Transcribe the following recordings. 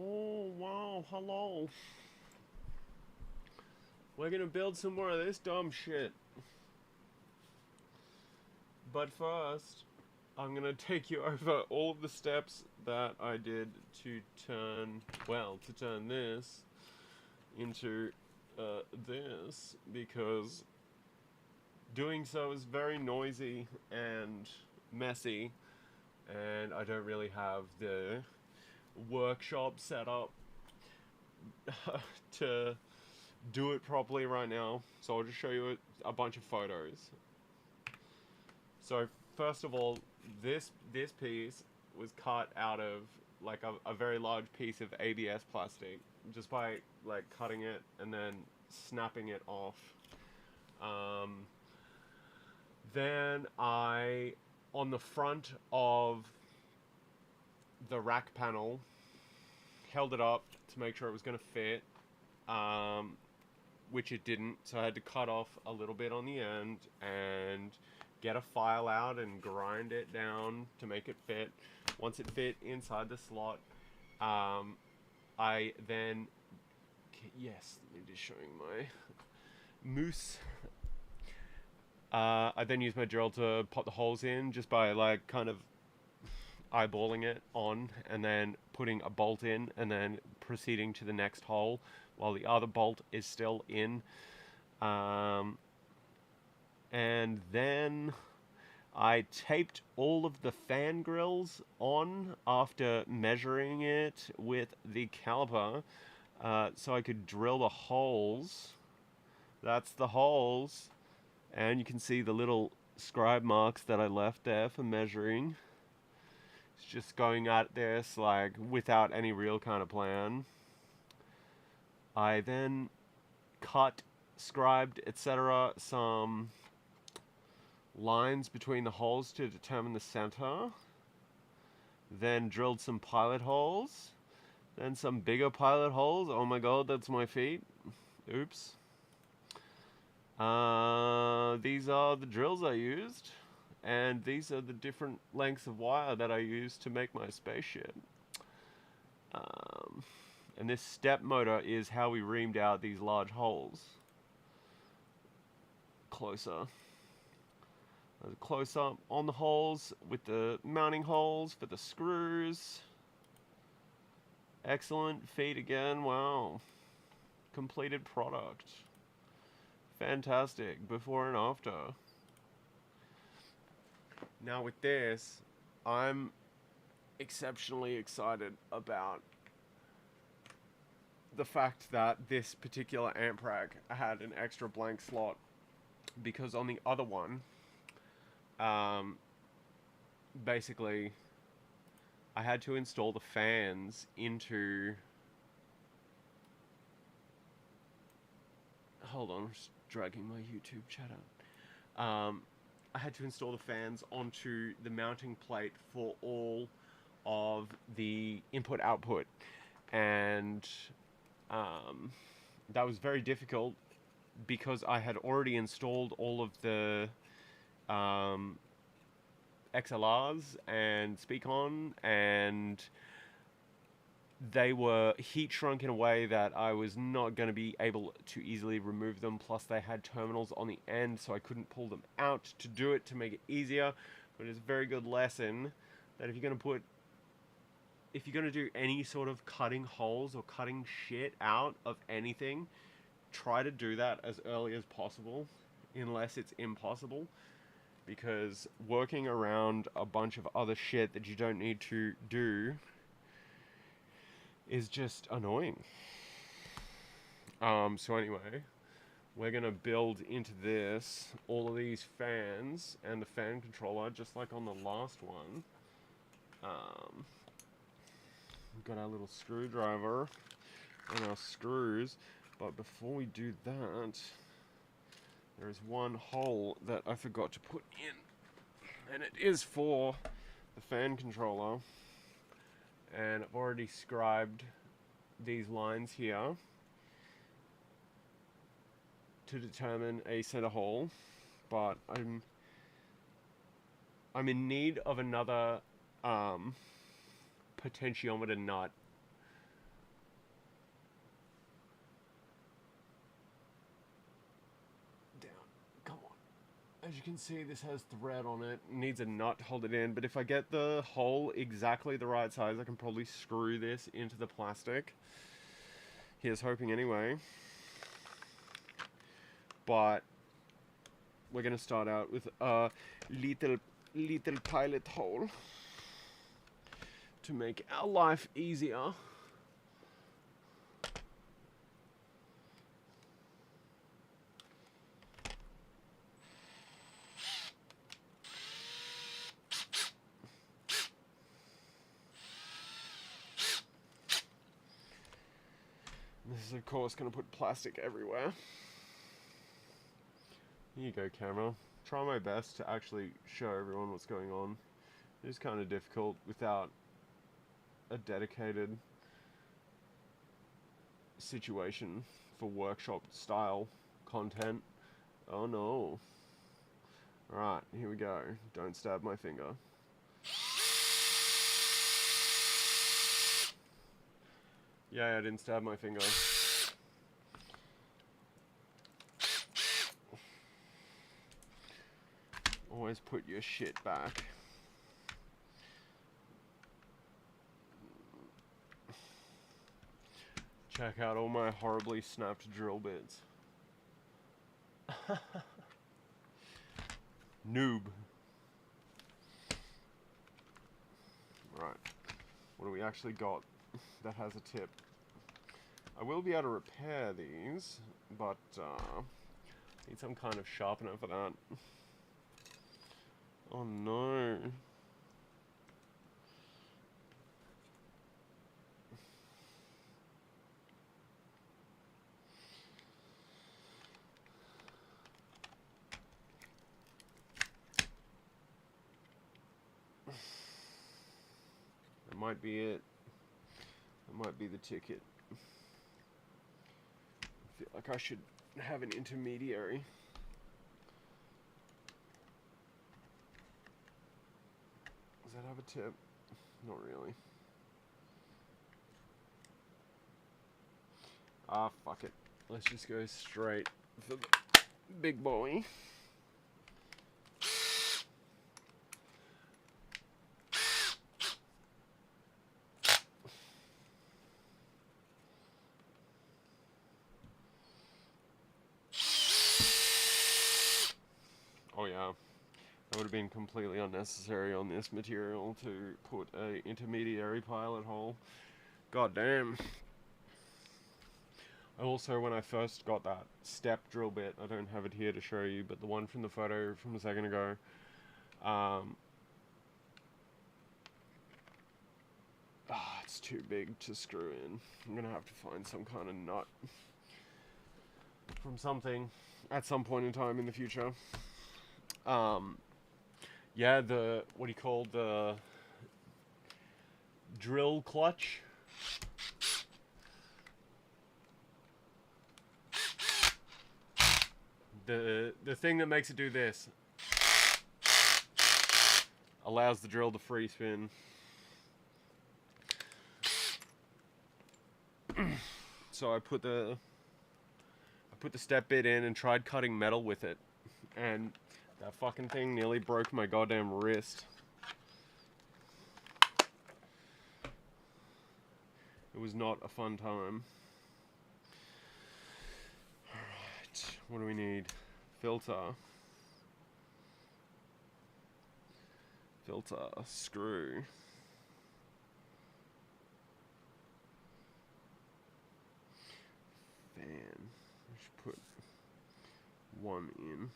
Oh, wow, hello. We're gonna build some more of this dumb shit. But first, I'm gonna take you over all of the steps that I did to turn this into this, because doing so is very noisy and messy, and I don't really have the workshop set up to do it properly right now. So I'll just show you a bunch of photos. So first of all, this piece was cut out of like a very large piece of ABS plastic, just by like cutting it and then snapping it off. Um, then I, on the front of the rack panel, held it up to make sure it was going to fit, which it didn't. So I had to cut off a little bit on the end and get a file out and grind it down to make it fit. Once it fit inside the slot, I then, yes, let me just show you my moose. I then used my drill to pop the holes in, just by like kind of eyeballing it on and then putting a bolt in and then proceeding to the next hole while the other bolt is still in. And then I taped all of the fan grills on after measuring it with the caliper, so I could drill the holes. That's the holes. And you can see the little scribe marks that I left there for measuring. It's just going at this like without any real kind of plan. I then cut, scribed, etc. some lines between the holes to determine the center. Then drilled some pilot holes. Then some bigger pilot holes. Oh my god, that's my feet. Oops. These are the drills I used. And these are the different lengths of wire that I used to make my spaceship. And this step motor is how we reamed out these large holes. Closer. There's a close-up on the holes with the mounting holes for the screws. Excellent. Feet again. Wow. Completed product. Fantastic. Before and after. Now with this, I'm exceptionally excited about the fact that this particular amp rack had an extra blank slot, because on the other one, basically I had to install the fans into, hold on, I'm just dragging my YouTube chat out. I had to install the fans onto the mounting plate for all of the input-output, and that was very difficult because I had already installed all of the XLRs and Speakon, and they were heat shrunk in a way that I was not going to be able to easily remove them. Plus they had terminals on the end, so I couldn't pull them out to do it to make it easier. But it's a very good lesson that if you're going to do any sort of cutting holes or cutting shit out of anything, try to do that as early as possible, unless it's impossible, because working around a bunch of other shit that you don't need to do is just annoying. So anyway, we're gonna build into this all of these fans and the fan controller, just like on the last one. We've got our little screwdriver and our screws, but before we do that, there is one hole that I forgot to put in, and it is for the fan controller. And I've already scribed these lines here to determine a center hole, but I'm in need of another potentiometer nut as you can see, this has thread on it. It needs a nut to hold it in, but if I get the hole exactly the right size, I can probably screw this into the plastic. Here's hoping anyway. But we're gonna start out with a little pilot hole to make our life easier. This is of course going to put plastic everywhere. Here you go, camera. Try my best to actually show everyone what's going on. It is kind of difficult without a dedicated situation for workshop style content. Oh no. Alright, here we go. Don't stab my finger. Yeah, I didn't stab my finger. Always put your shit back. Check out all my horribly snapped drill bits. Noob. Right. What do we actually got that has a tip? I will be able to repair these, but need some kind of sharpener for that. Oh no. That might be it. That might be the ticket. I feel like I should have an intermediary. Does that have a tip? Not really. Ah, fuck it. Let's just go straight for the big boy. Oh yeah. That would have been completely unnecessary on this material to put a intermediary pilot hole. God damn. Also, when I first got that step drill bit, I don't have it here to show you, but the one from the photo from a second ago, it's too big to screw in. I'm gonna have to find some kind of nut from something at some point in time in the future. Yeah, what do you call the drill clutch? The thing that makes it do this allows the drill to free spin. So I put the step bit in and tried cutting metal with it, and that fucking thing nearly broke my goddamn wrist. It was not a fun time. Alright, what do we need? Filter, screw. Fan. I should put one in.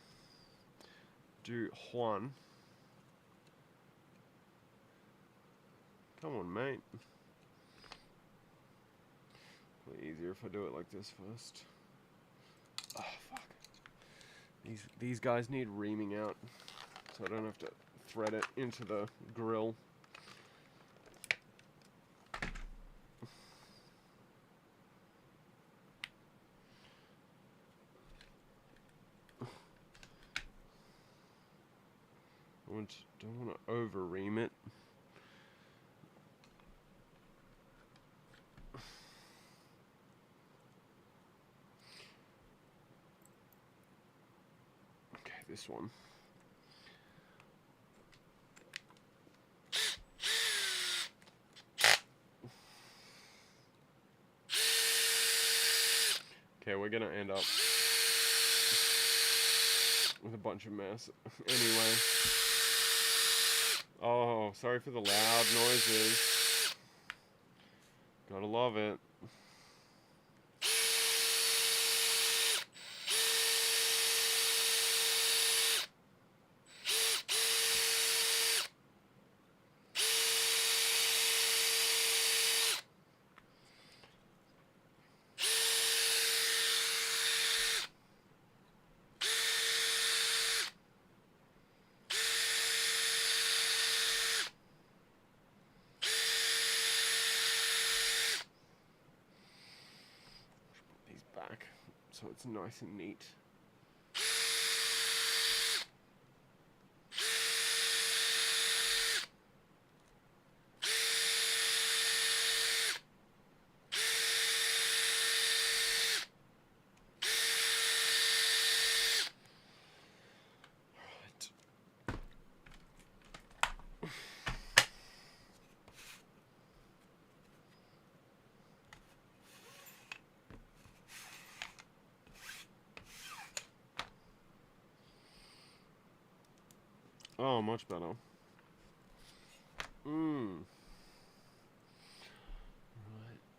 Do Juan. Come on, mate. Probably easier if I do it like this first. Oh, fuck. These guys need reaming out, so I don't have to thread it into the grill. Don't want to over ream it. Okay, this one. Okay, we're gonna end up with a bunch of mess. Anyway. Oh, sorry for the loud noises. Gotta love it. These back so it's nice and neat. Oh, much better. Right,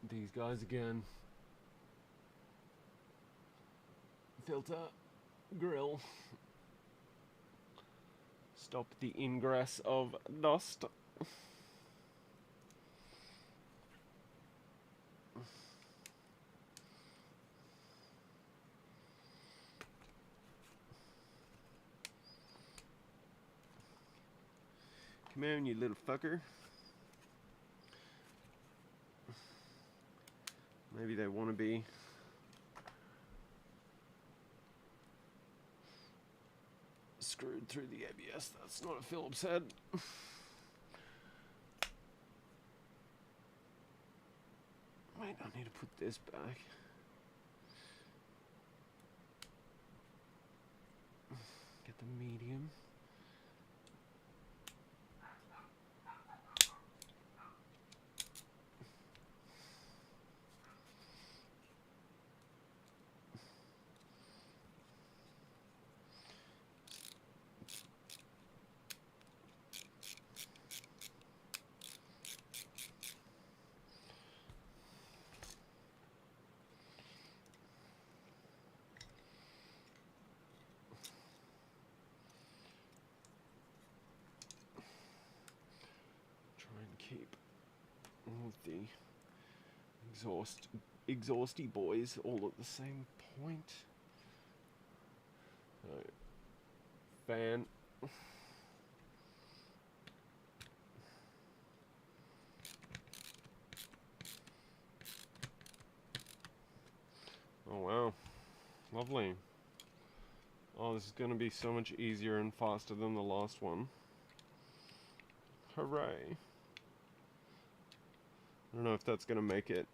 these guys again. Filter, grill. Stop the ingress of dust. Come on, you little fucker. Maybe they want to be. Screwed through the ABS. That's not a Phillips head. Wait, I need to put this back. Get the medium. Keep all of the exhausty boys all at the same point. So, fan. Oh wow, lovely. Oh, this is going to be so much easier and faster than the last one. Hooray. I don't know if that's going to make it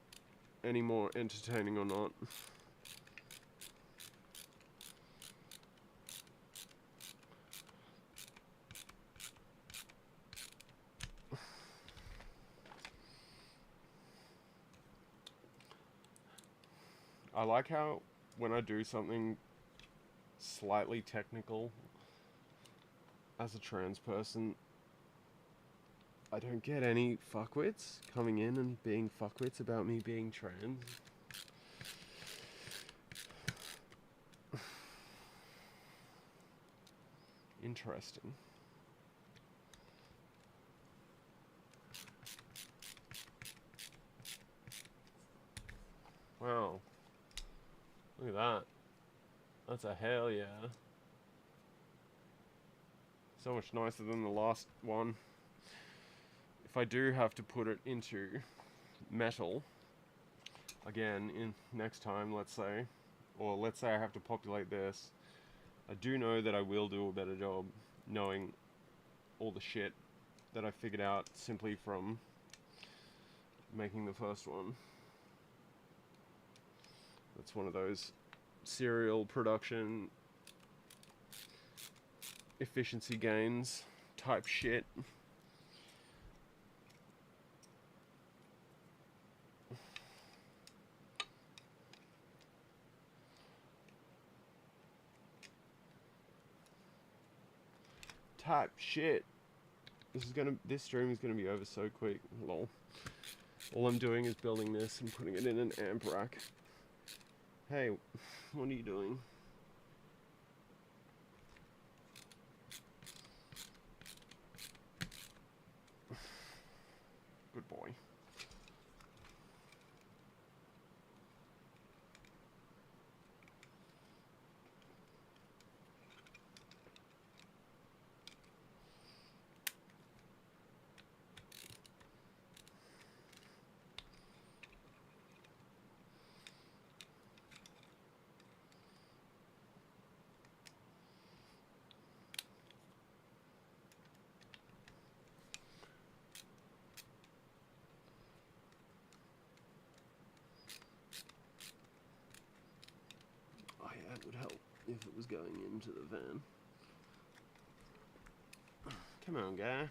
any more entertaining or not. I like how when I do something slightly technical as a trans person, I don't get any fuckwits coming in and being fuckwits about me being trans. Interesting. Wow. Look at that. That's a hell yeah. So much nicer than the last one. If I do have to put it into metal again in next time, let's say, or let's say I have to populate this, I do know that I will do a better job knowing all the shit that I figured out simply from making the first one. That's one of those serial production efficiency gains type shit. type shit. This stream is gonna be over so quick. Lol. All I'm doing is building this and putting it in an amp rack. Hey, what are you doing? Good boy. Oh yeah, it would help if it was going into the van. Come on, guy.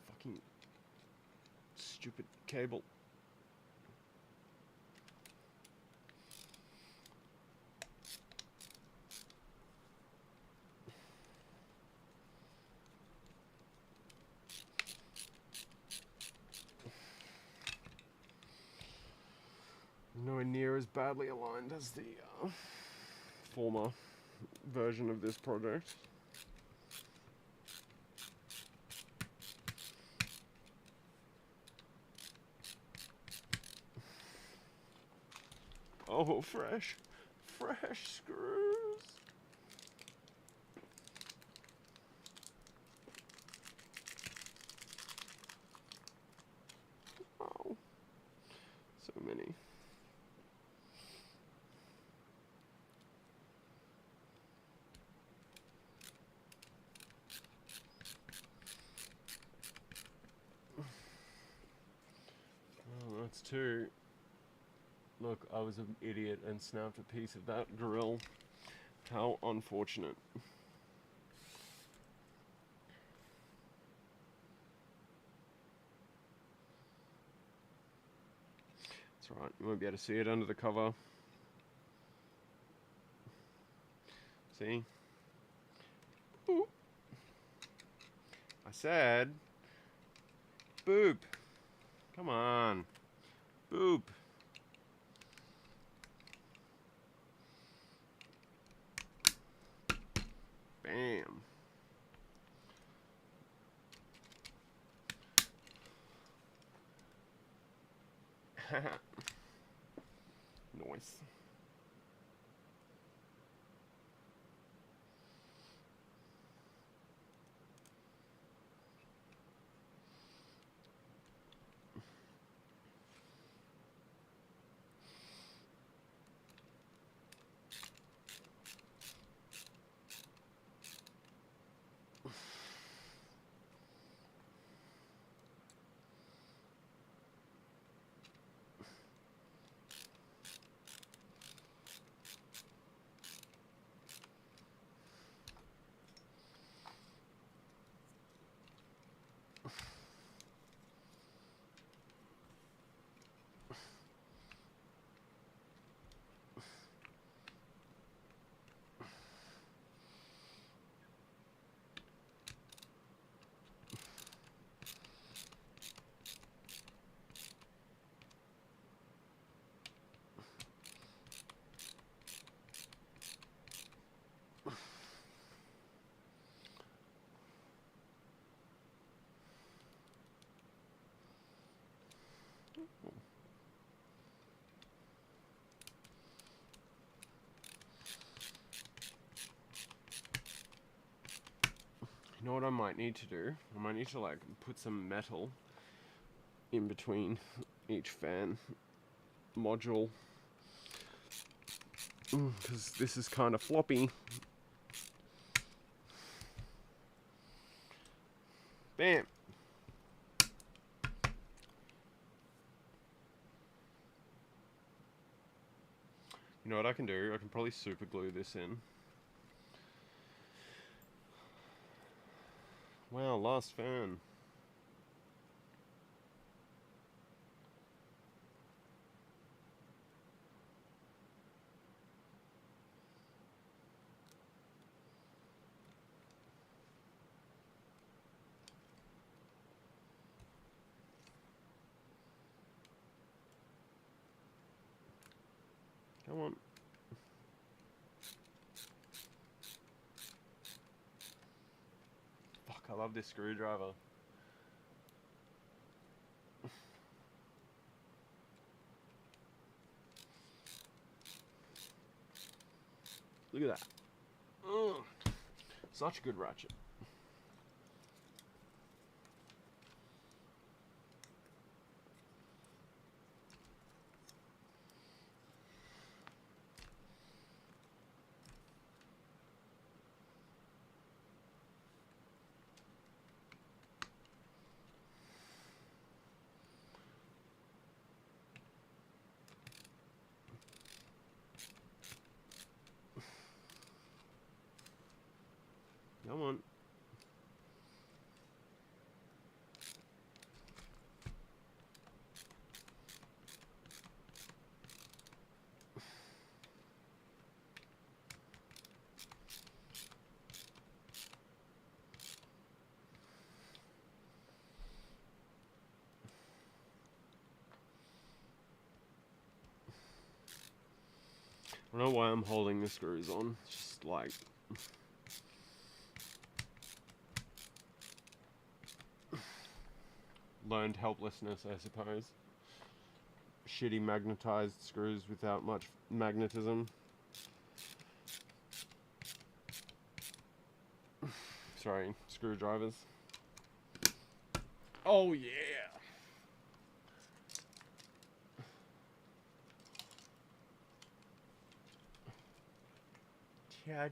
Fucking stupid cable. Nowhere near as badly aligned as the former version of this project. Oh, fresh screws. Oh, so many. Oh, that's two. Look, I was an idiot and snapped a piece of that grill. How unfortunate. That's right, you won't be able to see it under the cover. See? Boop. I said, boop. Come on. Boop. Bam. Nice. You know what I might need to do? I might need to like put some metal in between each fan module. Because this is kind of floppy. Bam. You know what I can do? I can probably super glue this in. Wow, last fan. Come on. Fuck, I love this screwdriver. Look at that. Ugh. Such a good ratchet. Come on. I don't know why I'm holding the screws on. It's just like... learned helplessness, I suppose. Shitty magnetized screws without much magnetism. Sorry, screwdrivers. Oh yeah!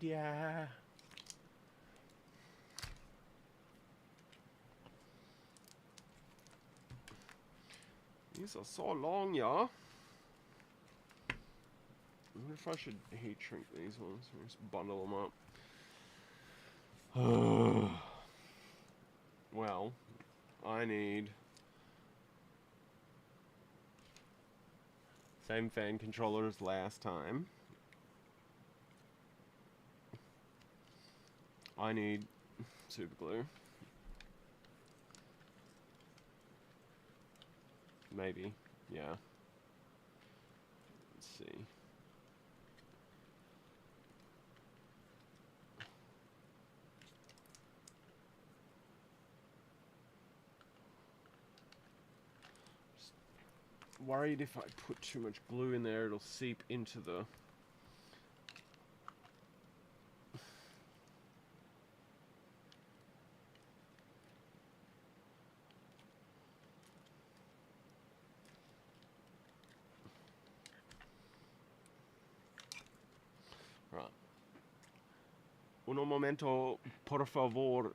Yeah. These are so long, yeah. I wonder if I should heat shrink these ones. Just bundle them up. Well, I need same fan controller as last time. I need super glue. Maybe, yeah. Let's see. Just worried if I put too much glue in there, it'll seep into the... Right. Un momento, por favor.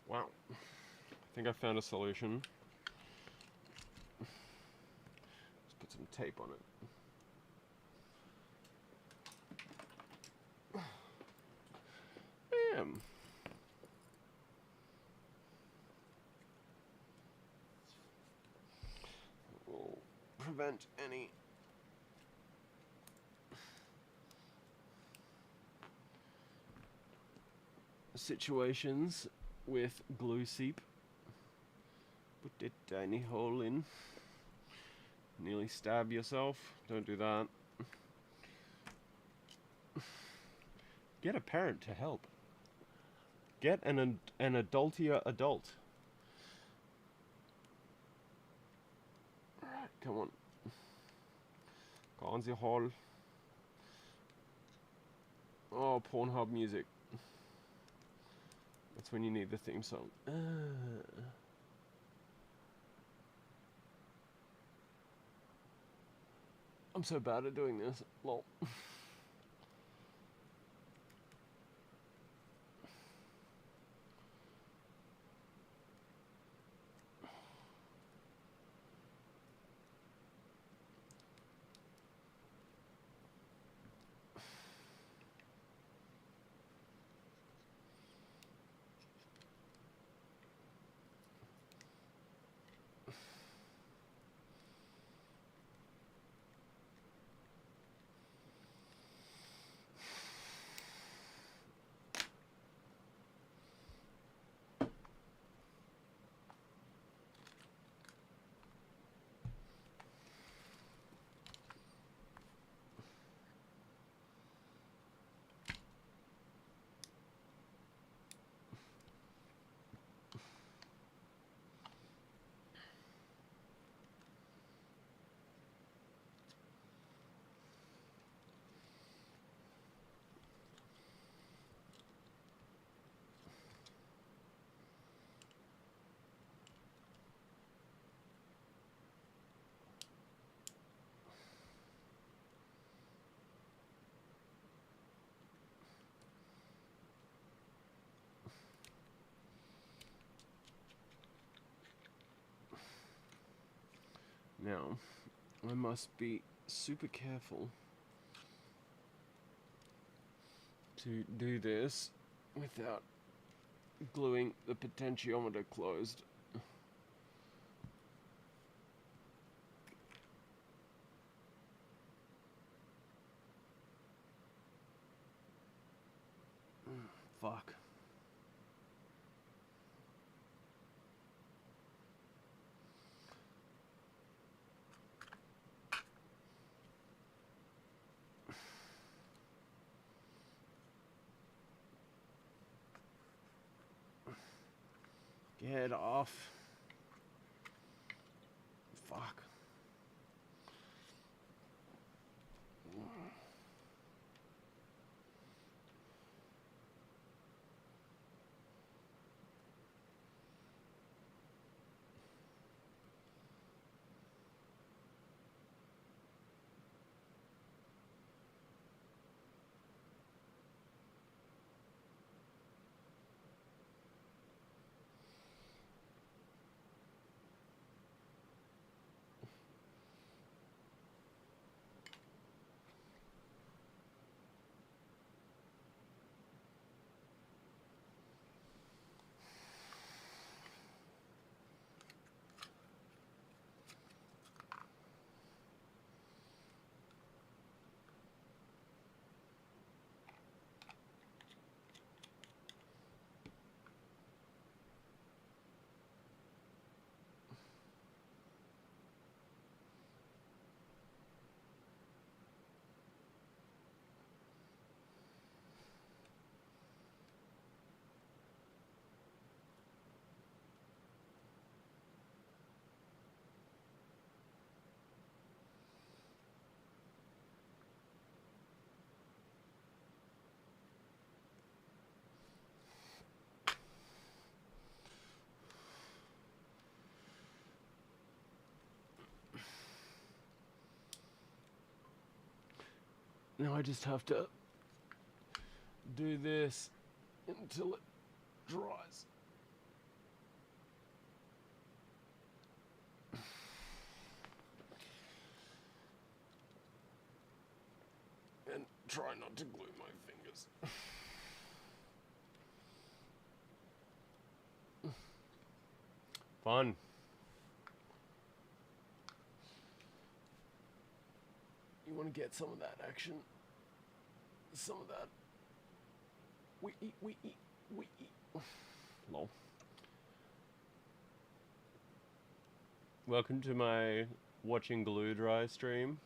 Wow. I think I found a solution. Let's put some tape on it. Bam. Will prevent any situations with glue seep. Put that tiny hole in. Nearly stab yourself. Don't do that. Get a parent to help. Get an adultier adult. Alright, come on. Go on the hall. Oh, Pornhub music. That's when you need the theme song. I'm so bad at doing this. Lol. Now, I must be super careful to do this without gluing the potentiometer closed. Fuck. Get off. Fuck. Now I just have to do this until it dries. And try not to glue my fingers. Fun. You want to get some of that action? Some of that. We eat. We lol. Welcome to my watching glue dry stream.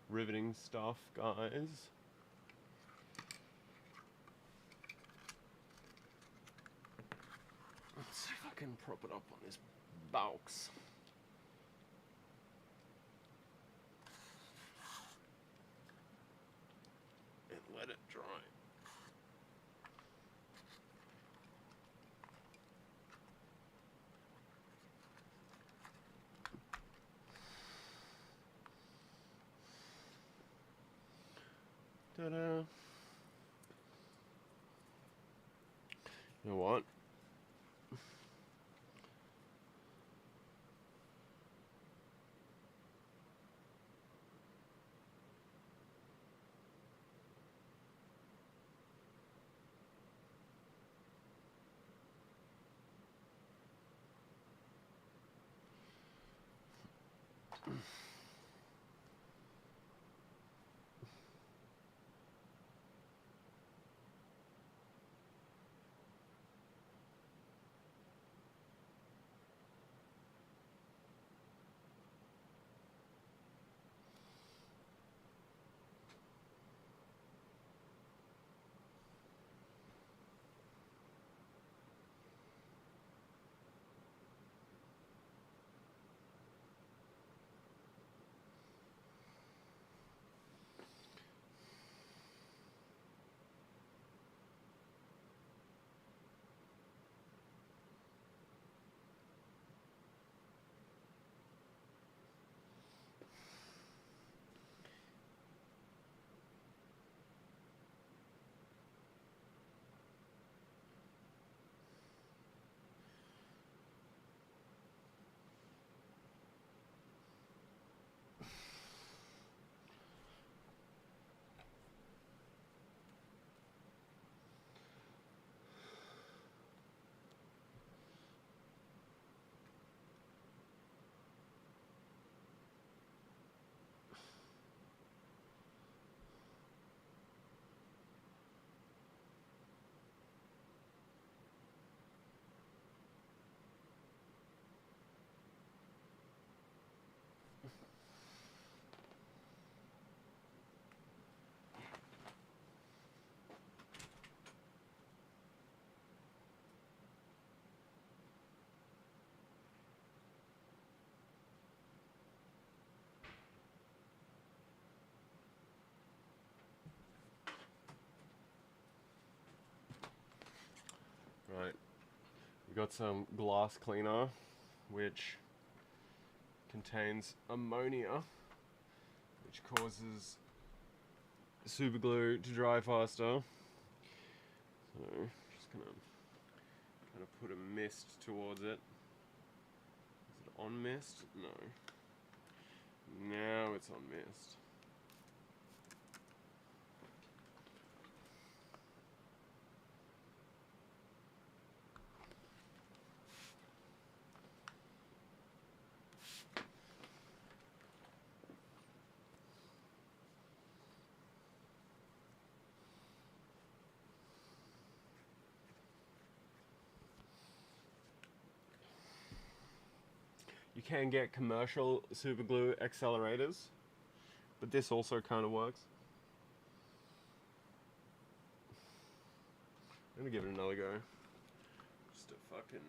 Riveting stuff, guys. Let's see if I can prop it up on this box. And let it dry. Ta-da. You know what? Right. We got some glass cleaner, which contains ammonia, which causes super glue to dry faster. So, just gonna kind of put a mist towards it. Is it on mist? No. Now it's on mist. You can get commercial super glue accelerators, but this also kind of works. I'm gonna give it another go. Just a fucking...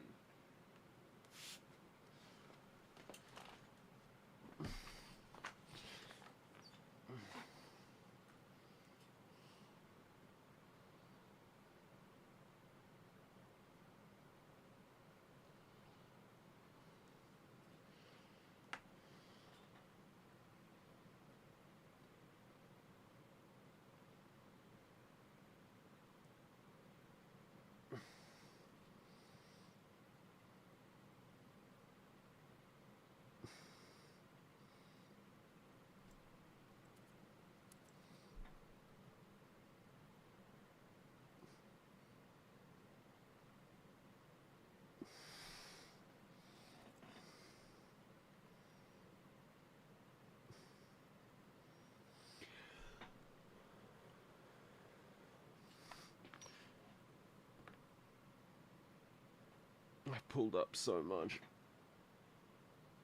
pulled up so much.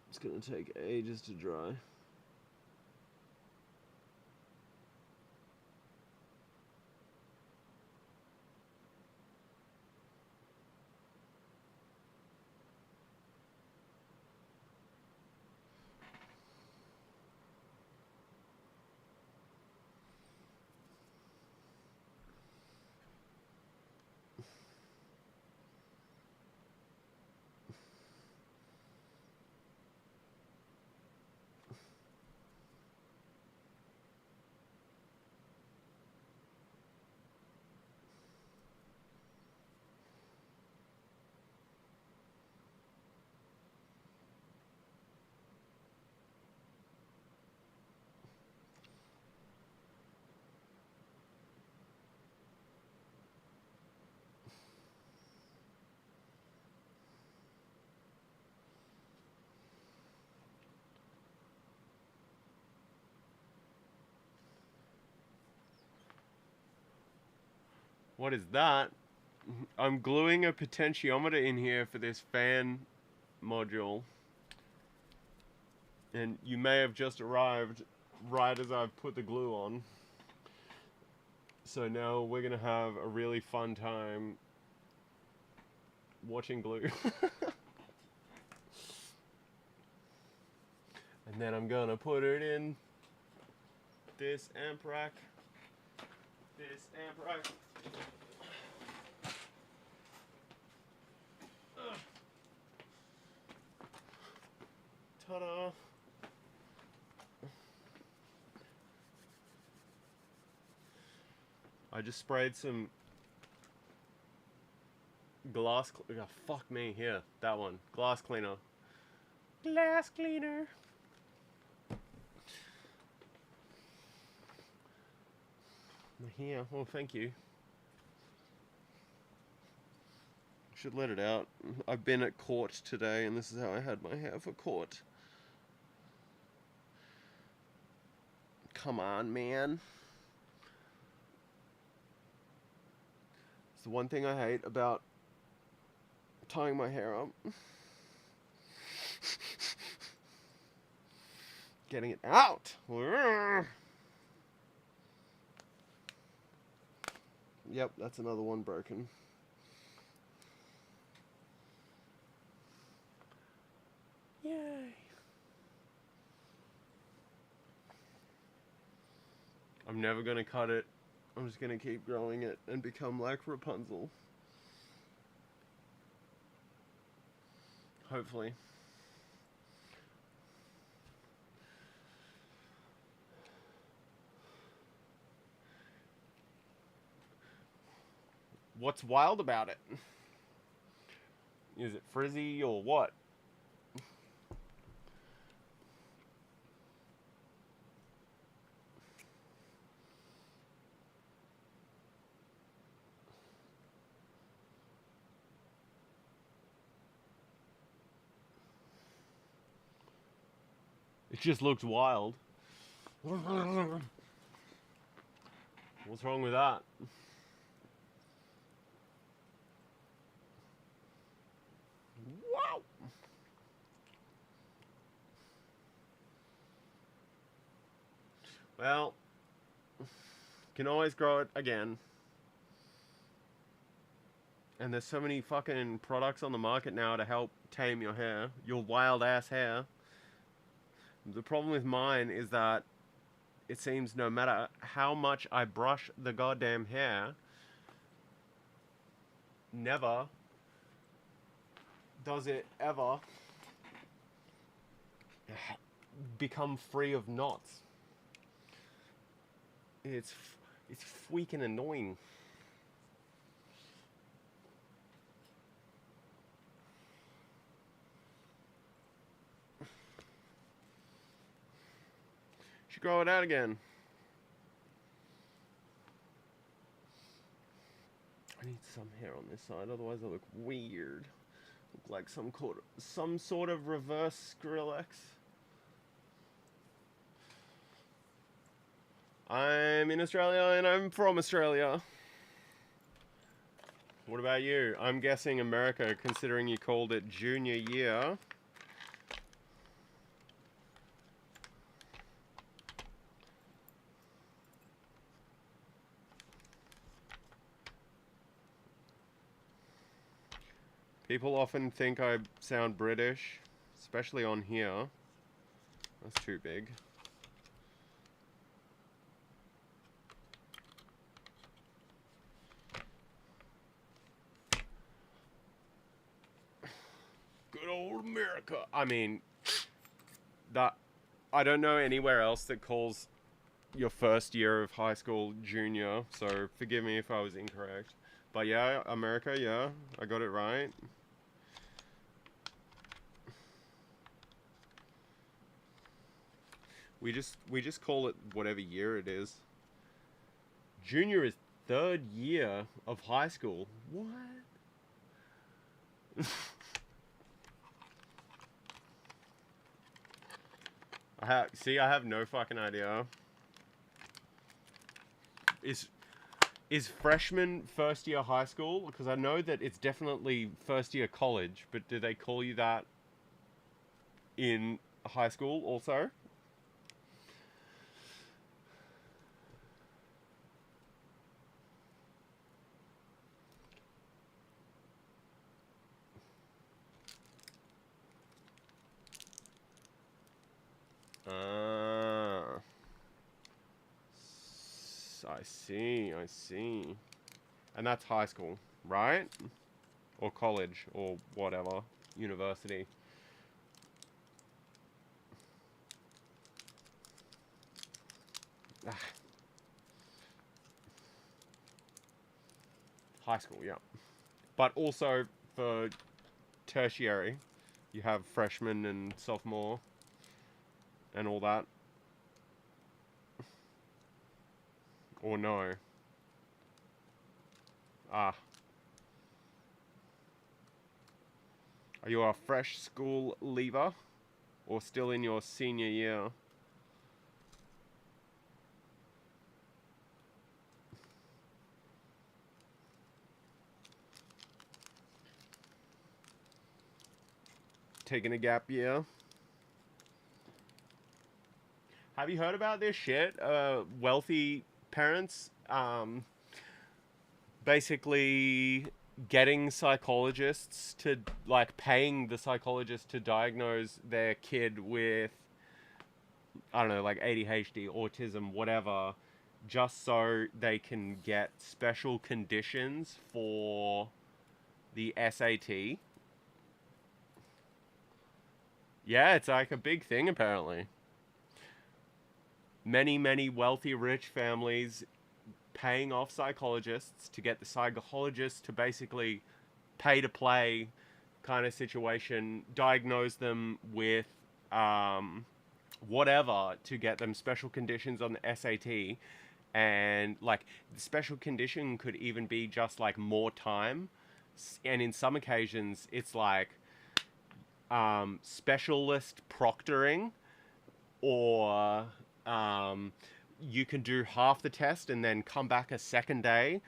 It's gonna take ages to dry. What is that? I'm gluing a potentiometer in here for this fan module. And you may have just arrived right as I've put the glue on. So now we're going to have a really fun time watching glue. And then I'm going to put it in this amp rack. This amp rack. Ta-da! I just sprayed some glass. Oh, fuck me, here, that one. Glass cleaner. Glass cleaner. Here, well, thank you. Should let it out. I've been at court today, and this is how I had my hair for court. Come on, man. It's the one thing I hate about tying my hair up. Getting it out. Yep, that's another one broken. Yay. I'm never going to cut it. I'm just going to keep growing it and become like Rapunzel. Hopefully. What's wild about it? Is it frizzy or what? It just looks wild. What's wrong with that? Wow. Well, can always grow it again. And there's so many fucking products on the market now to help tame your hair, your wild ass hair. The problem with mine is that it seems no matter how much I brush the goddamn hair, never does it ever become free of knots. It's freaking annoying. Should grow it out again. I need some hair on this side, otherwise I look weird. Look like some sort of reverse Skrillex. I'm in Australia and I'm from Australia. What about you? I'm guessing America, considering you called it junior year. People often think I sound British, especially on here. That's too big. Good old America. I mean, that I don't know anywhere else that calls your first year of high school junior, so forgive me if I was incorrect. But yeah, America, yeah, I got it right. We just call it whatever year it is. Junior is third year of high school. What? I have no fucking idea. Is is freshman first year high school? Because I know that it's definitely first year college, but do they call you that in high school also? Ah, I see, I see. And that's high school, right? Or college, or whatever, university. Ah, high school, yeah. But also for tertiary, you have freshman and sophomore and all that. Or no. Ah, are you a fresh school leaver? Or still in your senior year? Taking a gap year? Have you heard about this shit? Wealthy parents, basically getting psychologists to, like, paying the psychologist to diagnose their kid with, I don't know, like ADHD, autism, whatever, just so they can get special conditions for the SAT. Yeah, it's like a big thing apparently. Many wealthy rich families paying off psychologists to get the psychologists to basically pay to play kind of situation, diagnose them with whatever to get them special conditions on the SAT. And like the special condition could even be just like more time. And in some occasions, it's like specialist proctoring, or um, you can do half the test and then come back a second day,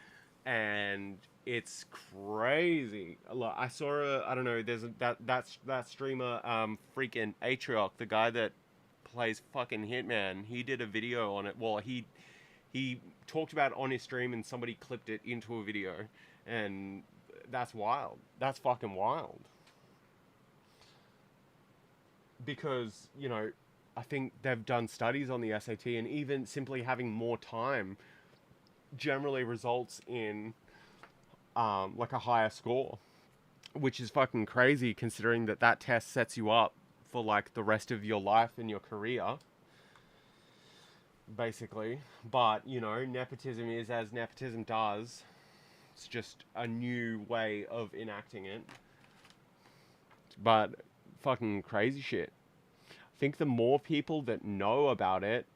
and it's crazy. Look, I saw I don't know. There's that streamer, freaking Atrioc, the guy that plays fucking Hitman. He did a video on it. Well, he talked about it on his stream, and somebody clipped it into a video, and that's wild. That's fucking wild. Because I think they've done studies on the SAT, and even simply having more time generally results in like a higher score, which is fucking crazy considering that test sets you up for like the rest of your life and your career, basically. But nepotism is as nepotism does. It's just a new way of enacting it. But fucking crazy shit. I think the more people that know about it,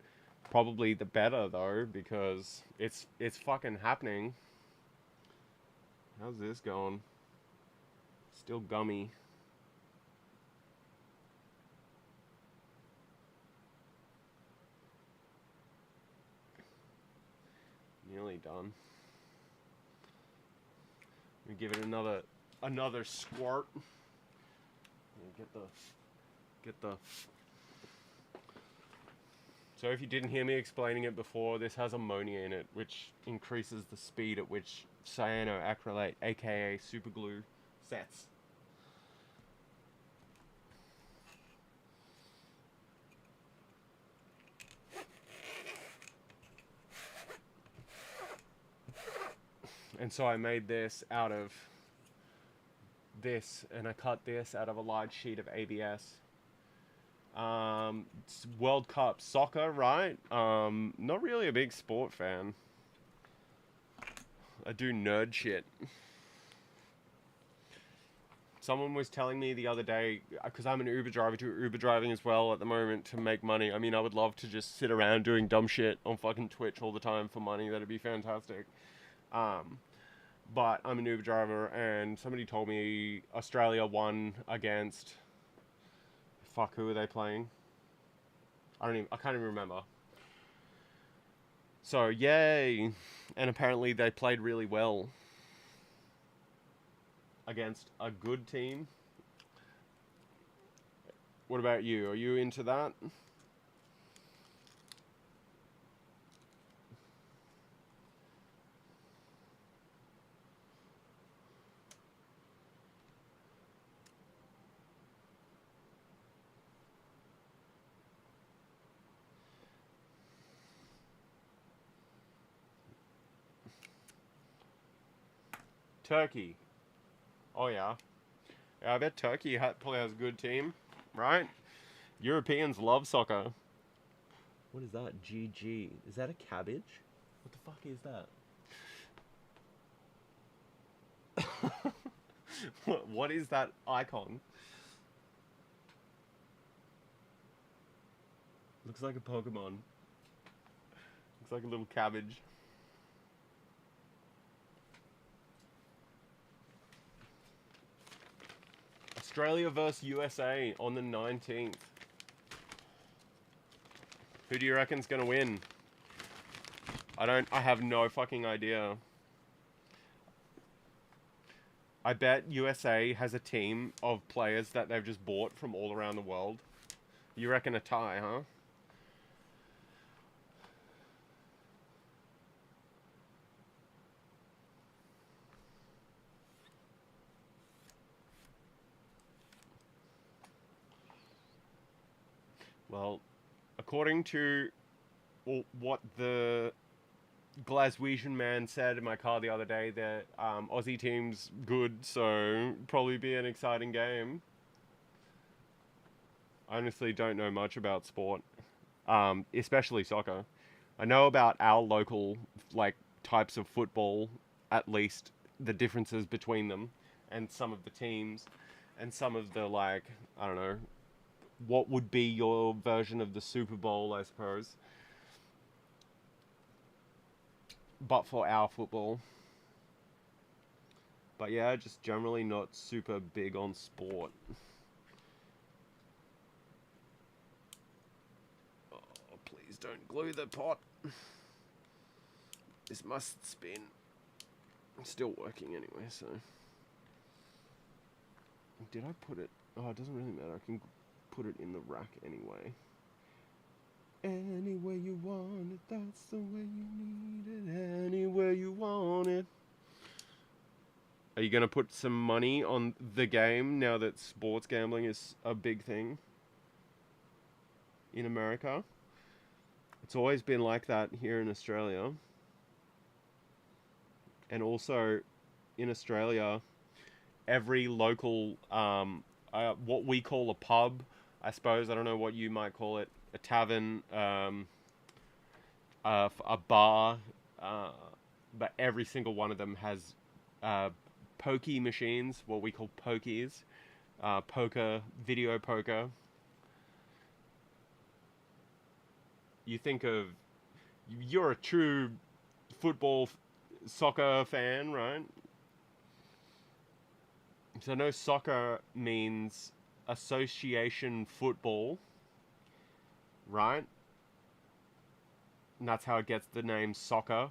probably the better though, because it's fucking happening. How's this going? Still gummy. Nearly done. Give it another squirt. Get the. So if you didn't hear me explaining it before, this has ammonia in it, which increases the speed at which cyanoacrylate, aka superglue, sets. And so I made this out of this, and I cut this out of a large sheet of ABS. It's World Cup soccer, right? Not really a big sport fan. I do nerd shit. Someone was telling me the other day, because I'm an Uber driver, do Uber driving as well at the moment to make money. I mean, I would love to just sit around doing dumb shit on fucking Twitch all the time for money. That'd be fantastic. But I'm an Uber driver, and somebody told me Australia won against... Fuck, who are they playing? I can't even remember. So, yay! And apparently they played really well against a good team. What about you? Are you into that? Turkey. Oh yeah. I bet Turkey probably has a good team, right? Europeans love soccer. What is that? GG. Is that a cabbage? What the fuck is that? What is that icon? Looks like a Pokemon. Looks like a little cabbage. Australia versus USA on the 19th. Who do you reckon's gonna win? I have no fucking idea. I bet USA has a team of players that they've just bought from all around the world. You reckon a tie, huh? Well, according to what the Glaswegian man said in my car the other day, that Aussie team's good, so probably be an exciting game. I honestly don't know much about sport, especially soccer. I know about our local types of football, at least the differences between them, and some of the teams, and some of the I don't know, what would be your version of the Super Bowl, I suppose. But for our football. But yeah, just generally not super big on sport. Oh, please don't glue the pot. This must spin. It's still working anyway, so... Did I put it... Oh, it doesn't really matter. I can put it in the rack anyway. Anywhere you want it, that's the way you need it. Anywhere you want it. Are you going to put some money on the game now that sports gambling is a big thing in America? It's always been like that here in Australia. And also, in Australia, every local, what we call a pub, I suppose, I don't know what you might call it, a tavern, a bar, but every single one of them has pokey machines, what we call pokies, poker, video poker. You think of, you're a true football, soccer fan, right? So I know soccer means association football, right? And that's how it gets the name soccer,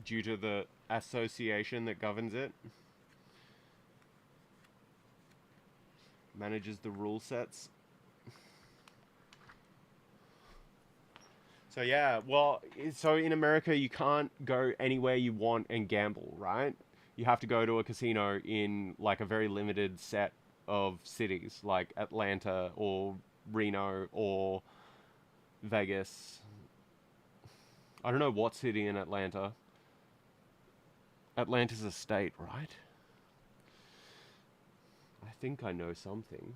due to the association that governs it. manages the rule sets. So yeah, well, so in America you can't go anywhere you want and gamble, right? You have to go to a casino in like a very limited set of cities, like Atlanta or Reno or Vegas. I don't know what city in Atlanta. Atlanta's a state, right? I think I know some things.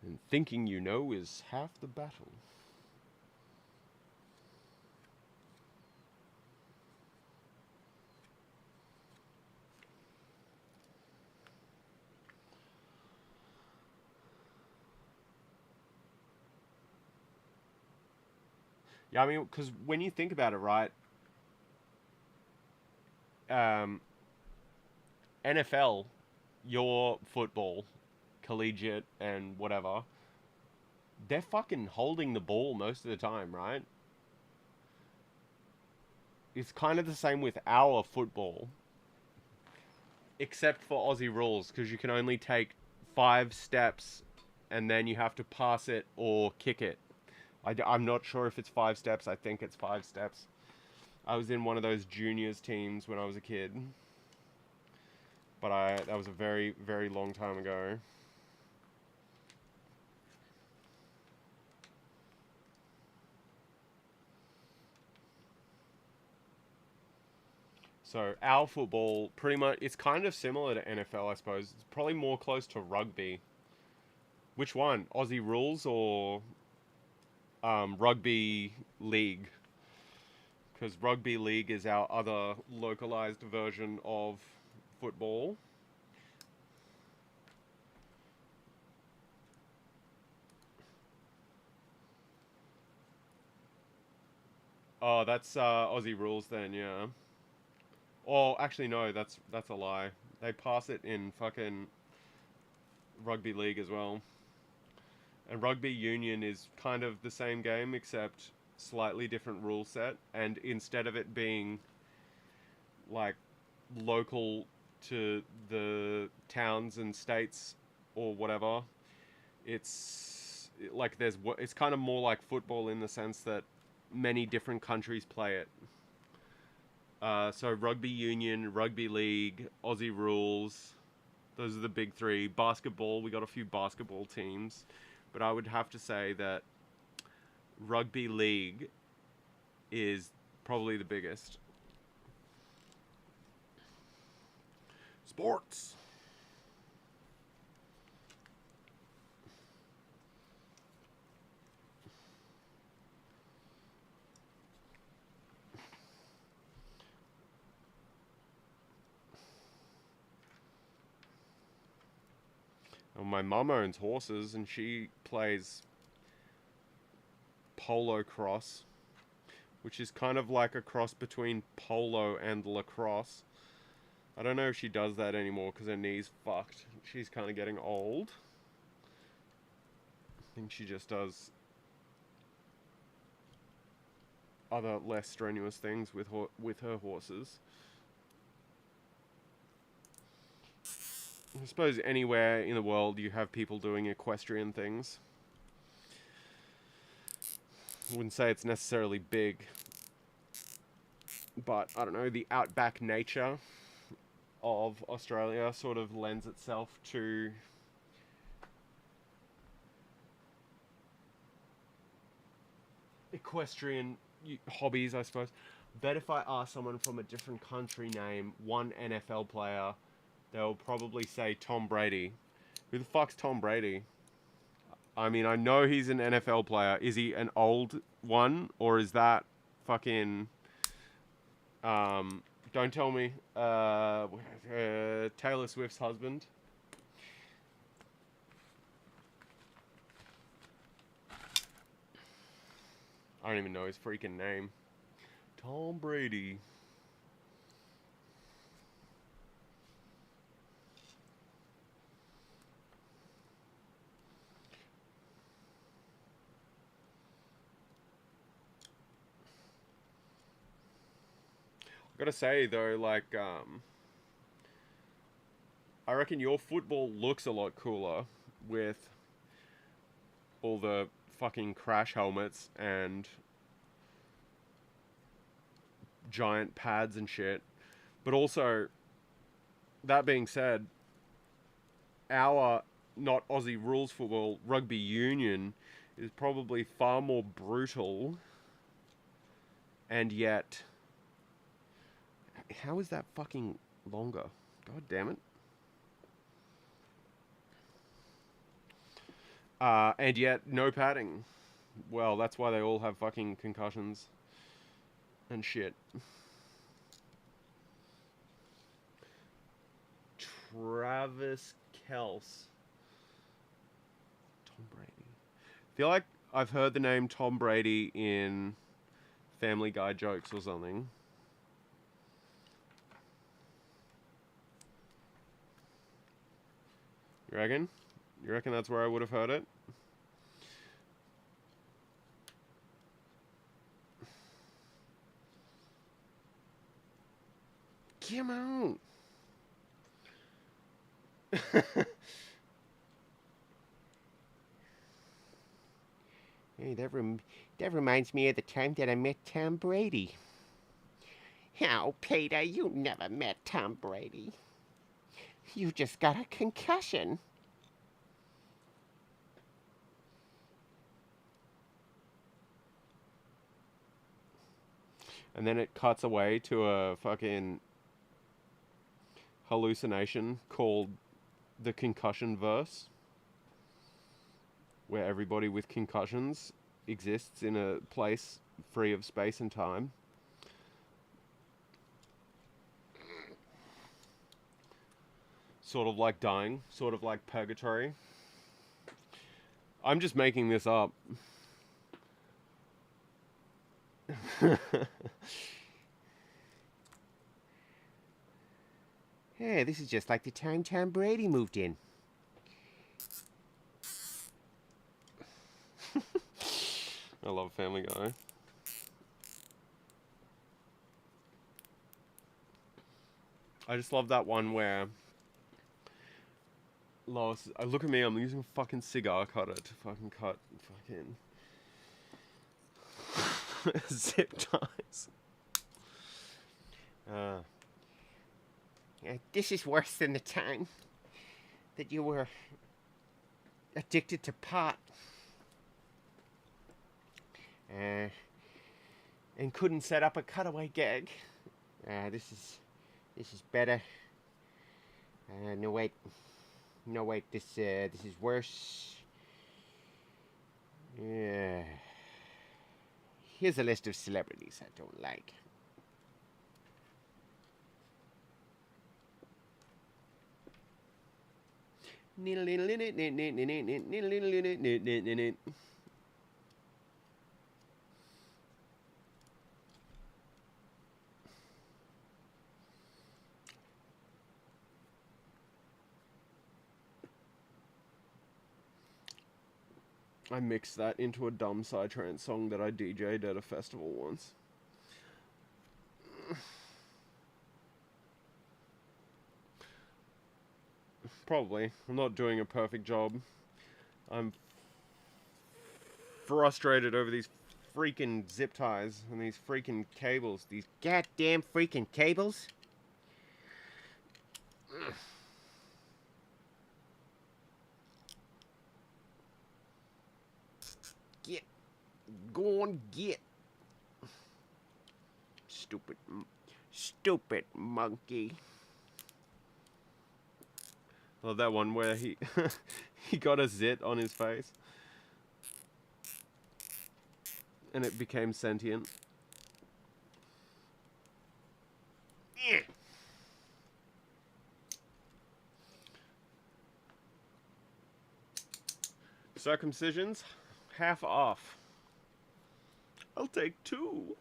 And thinking you know is half the battle. Yeah, I mean, because when you think about it, right? Um, NFL, your football, collegiate and whatever, they're fucking holding the ball most of the time, right? It's kind of the same with our football, except for Aussie rules, because you can only take 5 steps and then you have to pass it or kick it. I'm not sure if it's 5 steps. I think it's 5 steps. I was in one of those juniors teams when I was a kid, but that was a very, very long time ago. So our football, pretty much, it's kind of similar to NFL, I suppose. It's probably more close to rugby. Which one? Aussie rules or rugby league? Because rugby league is our other localized version of football. Oh, that's Aussie rules then, yeah. Oh, actually no, that's a lie. They pass it in fucking rugby league as well. And rugby union is kind of the same game except slightly different rule set. And instead of it being like local to the towns and states or whatever, like it's kind of more like football in the sense that many different countries play it. So rugby union, rugby league, Aussie rules. Those are the big three. Basketball, we got a few basketball teams, but I would have to say that rugby league is probably the biggest. Sports. Well, my mum owns horses and she plays polo cross, which is kind of like a cross between polo and lacrosse. I don't know if she does that anymore because her knee's fucked. She's kind of getting old. I think she just does other less strenuous things with her horses. I suppose anywhere in the world you have people doing equestrian things. I wouldn't say it's necessarily big, but I don't know, the outback nature of Australia sort of lends itself to equestrian hobbies, I suppose. Bet if I ask someone from a different country name one NFL player, they'll probably say Tom Brady. Who the fuck's Tom Brady? I mean, I know he's an NFL player. Is he an old one or is that fucking don't tell me Taylor Swift's husband? I don't even know his freaking name. Tom Brady. I gotta say though, like I reckon your football looks a lot cooler with all the fucking crash helmets and giant pads and shit. But also, that being said, our not Aussie rules football, rugby union, is probably far more brutal. And yet, how is that fucking longer? God damn it. And yet, no padding. Well, that's why they all have fucking concussions and shit. Travis Kelce. Tom Brady. I feel like I've heard the name Tom Brady in Family Guy jokes or something. You reckon? You reckon that's where I would have heard it? Come on. Hey, that reminds me of the time that I met Tom Brady. Oh, Peter, you never met Tom Brady. You just got a concussion. And then it cuts away to a fucking hallucination called the concussion verse, where everybody with concussions exists in a place free of space and time. Sort of like dying, sort of like purgatory. I'm just making this up. Hey, this is just like the time Tom Brady moved in. I love Family Guy. I just love that one where Lois, look at me, I'm using a fucking cigar cutter to fucking cut fucking zip ties. This is worse than the time that you were addicted to pot. And couldn't set up a cutaway gag. This is better. No wait, this is worse. Here's a list of celebrities I don't like. I mixed that into a dumb Psytrance song that I DJ'd at a festival once. Probably. I'm not doing a perfect job. I'm frustrated over these freaking zip ties and these freaking cables. These goddamn freaking cables. Get. Go on, get. Stupid monkey. I love that one where he he got a zit on his face and it became sentient. Circumcisions, half off. I'll take 2.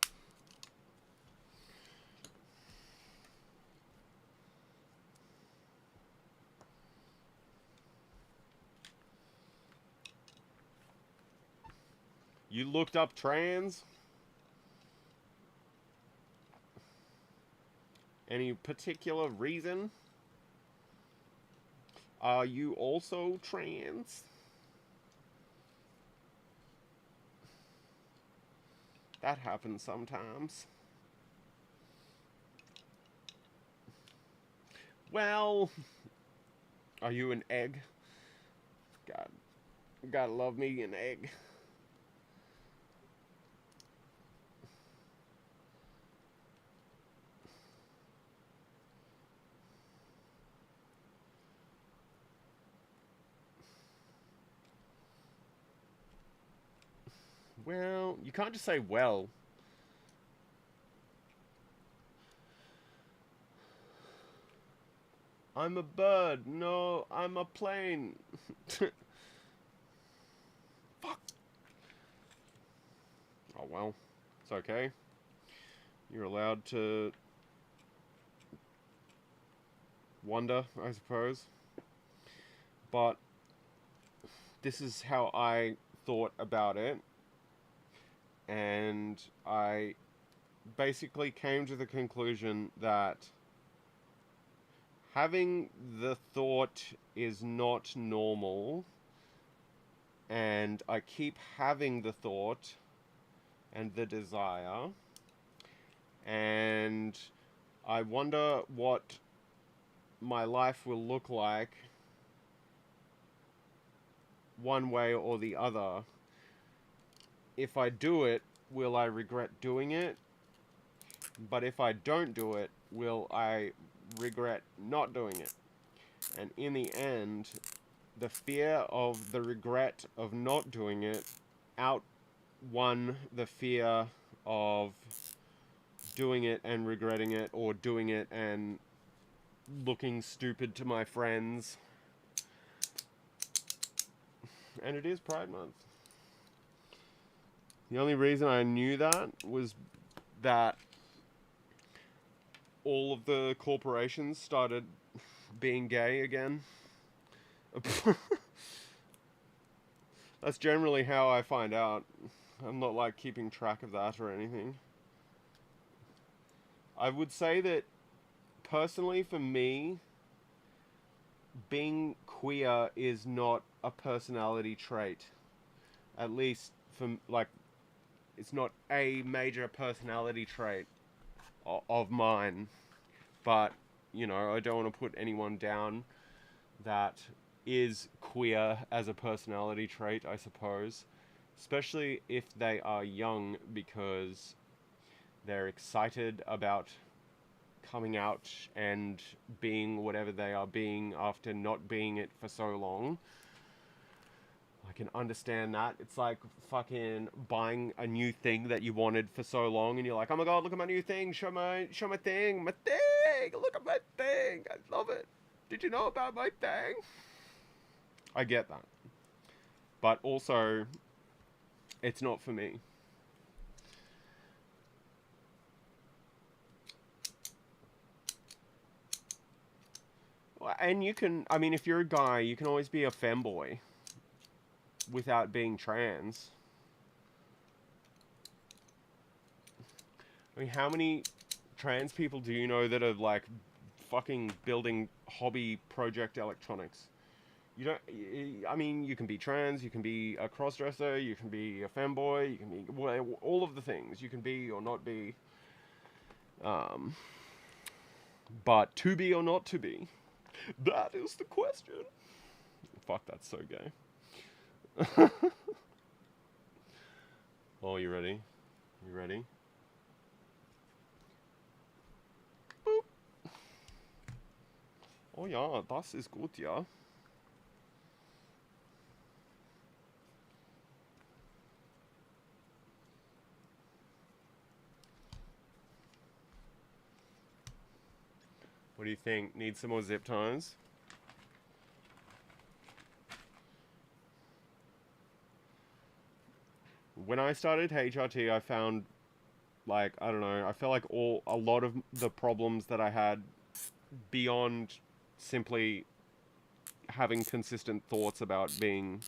You looked up trans? Any particular reason? Are you also trans? That happens sometimes. Well, are you an egg? God, gotta love me an egg. Well, you can't just say well. I'm a bird. No, I'm a plane. Fuck. Oh well, it's okay. You're allowed to wonder, I suppose. But this is how I thought about it. And I basically came to the conclusion that having the thought is not normal, and I keep having the thought and the desire, and I wonder what my life will look like one way or the other. If I do it, will I regret doing it? But if I don't do it, will I regret not doing it? And in the end, the fear of the regret of not doing it outwon the fear of doing it and regretting it, or doing it and looking stupid to my friends. And it is Pride Month. The only reason I knew that was that all of the corporations started being gay again. That's generally how I find out. I'm not like keeping track of that or anything. I would say that personally for me, being queer is not a personality trait. At least for like, it's not a major personality trait of mine. But, you know, I don't want to put anyone down that is queer as a personality trait, I suppose. Especially if they are young, because they're excited about coming out and being whatever they are being after not being it for so long. I can understand that. It's like fucking buying a new thing that you wanted for so long, and you're like, oh my god, look at my new thing, show my thing, look at my thing, I love it. Did you know about my thing? I get that. But also, it's not for me. And you can, I mean, if you're a guy, you can always be a femboy without being trans. I mean, how many trans people do you know that are like fucking building hobby project electronics? You don't, I mean, you can be trans, you can be a crossdresser, you can be a femboy, you can be all of the things. You can be or not be. But to be or not to be, that is the question. Fuck, that's so gay. Oh, you ready? You ready? Boop. Oh ja, das ist gut, ja. What do you think? Need some more zip ties? When I started HRT, I found, like, I don't know, I felt like a lot of the problems that I had beyond simply having consistent thoughts about being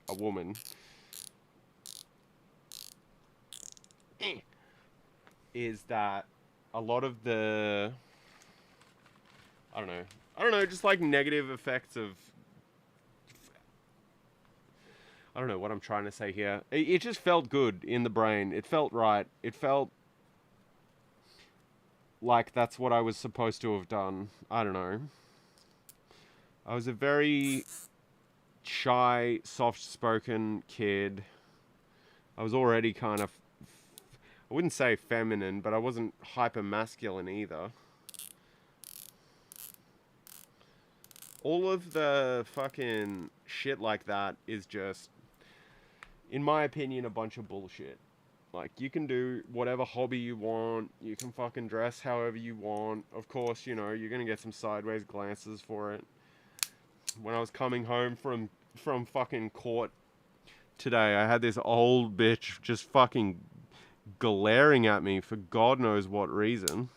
a woman is that a lot of the, I don't know, I don't know, just like negative effects of. I don't know what I'm trying to say here. It just felt good in the brain. It felt right. It felt like that's what I was supposed to have done. I don't know. I was a very shy, soft-spoken kid. I was already kind of, I wouldn't say feminine, but I wasn't hyper masculine either. All of the fucking shit like that is just, in my opinion, a bunch of bullshit. Like, you can do whatever hobby you want. You can fucking dress however you want. Of course, you know, you're gonna get some sideways glances for it. When I was coming home from fucking court today, I had this old bitch just fucking glaring at me for God knows what reason.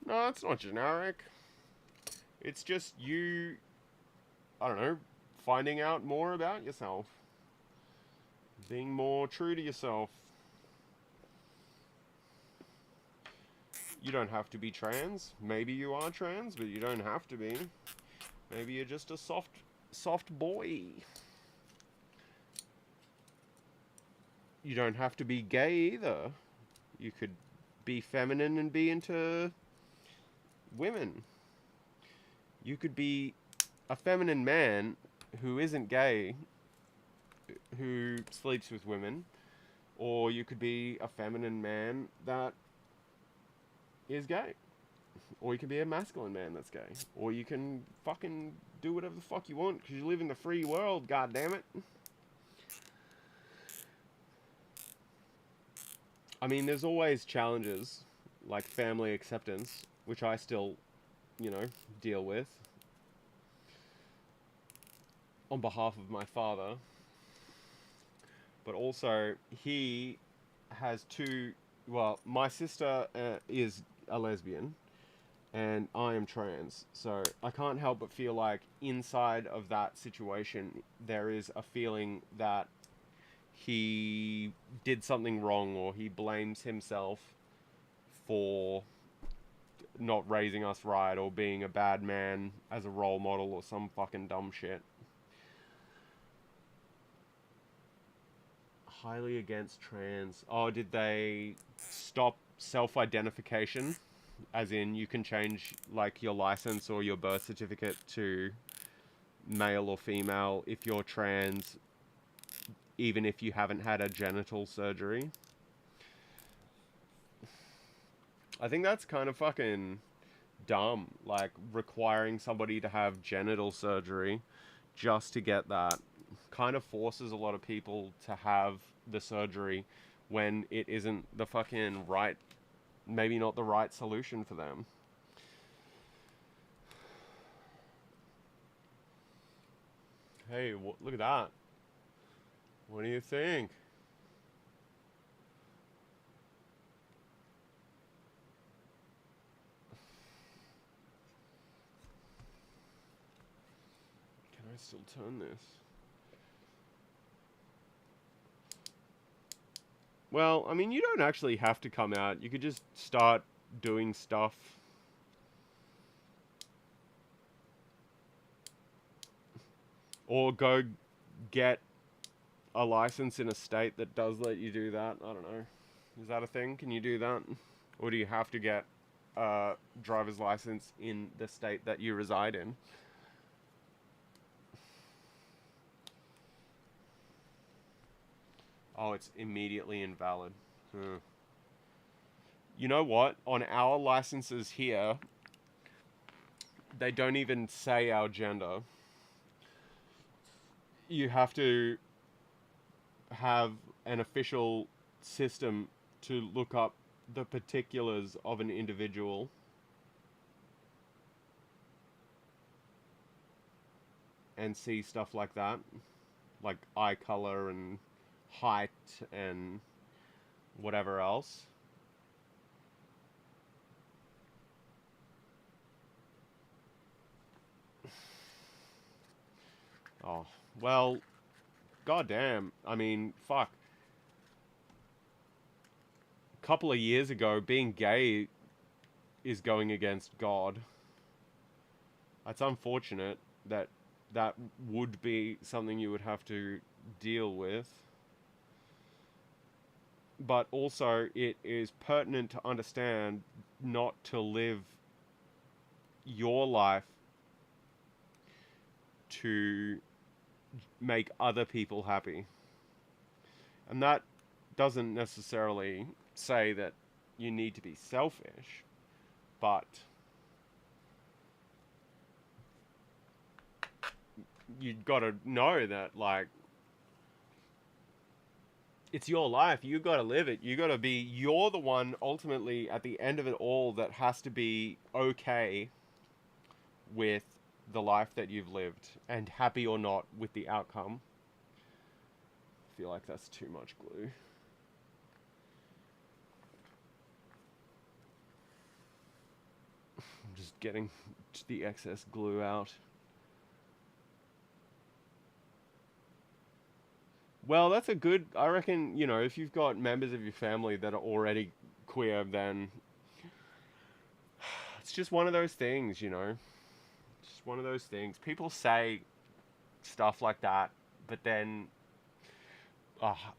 No, it's not generic. It's just you, I don't know, finding out more about yourself. Being more true to yourself. You don't have to be trans. Maybe you are trans, but you don't have to be. Maybe you're just a soft boy. You don't have to be gay either. You could be feminine and be into women. You could be a feminine man who isn't gay, who sleeps with women, or you could be a feminine man that is gay. Or you can be a masculine man that's gay. Or you can fucking do whatever the fuck you want because you live in the free world, god damn it. I mean, there's always challenges like family acceptance, which I still, you know, deal with on behalf of my father. But also, he has two. Well, my sister is a lesbian, and I am trans. So I can't help but feel like inside of that situation, there is a feeling that he did something wrong or he blames himself for not raising us right or being a bad man as a role model or some fucking dumb shit. Highly against trans. Oh, did they stop self-identification? As in, you can change like your license or your birth certificate to male or female if you're trans, even if you haven't had a genital surgery. I think that's kind of fucking dumb. Like, requiring somebody to have genital surgery just to get that kind of forces a lot of people to have the surgery when it isn't the fucking right, maybe not the right solution for them. Hey, look at that. What do you think? Can I still turn this? Well, I mean, you don't actually have to come out. You could just start doing stuff. Or go get a license in a state that does let you do that. I don't know. Is that a thing? Can you do that? Or do you have to get a driver's license in the state that you reside in? Oh, it's immediately invalid. Huh. You know what? On our licenses here, they don't even say our gender. You have to have an official system to look up the particulars of an individual and see stuff like that, like eye color and height and whatever else. Oh, well, goddamn. I mean, fuck. A couple of years ago, being gay is going against God. It's unfortunate that that would be something you would have to deal with. But also, it is pertinent to understand not to live your life to make other people happy. And that doesn't necessarily say that you need to be selfish, but you've got to know that, like, it's your life. You got to live it. You got to be, you're the one ultimately at the end of it all that has to be okay with the life that you've lived and happy or not with the outcome. I feel like that's too much glue. I'm just getting the excess glue out. Well, that's a good, I reckon, you know, if you've got members of your family that are already queer, then it's just one of those things, you know. Just one of those things. People say stuff like that, but then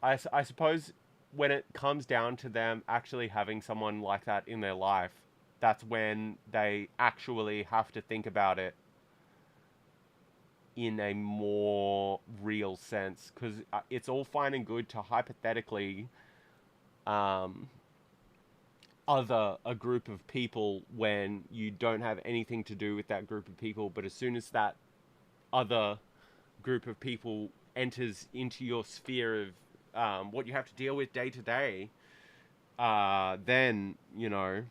I suppose when it comes down to them actually having someone like that in their life, that's when they actually have to think about it in a more real sense, because it's all fine and good to hypothetically other a group of people when you don't have anything to do with that group of people, but as soon as that other group of people enters into your sphere of what you have to deal with day to day, then, you know,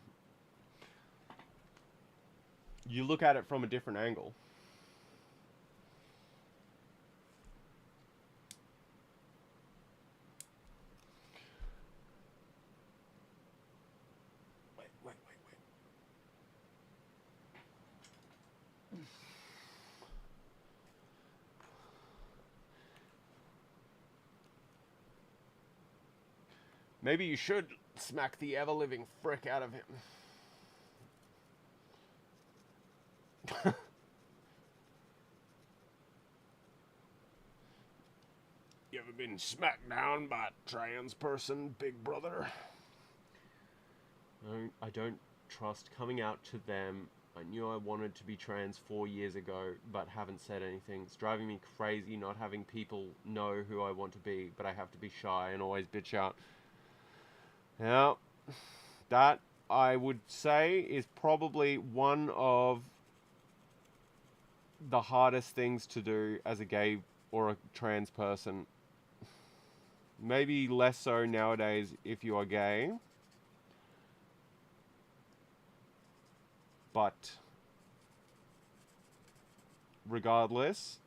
you look at it from a different angle. Wait. Maybe you should smack the ever-living frick out of him. You ever been smacked down by a trans person, big brother? I don't trust coming out to them. I knew I wanted to be trans 4 years ago, but haven't said anything. It's driving me crazy not having people know who I want to be, but I have to be shy and always bitch out. Yeah, that I would say is probably one of the hardest things to do as a gay or a trans person. Maybe less so nowadays if you are gay. But regardless,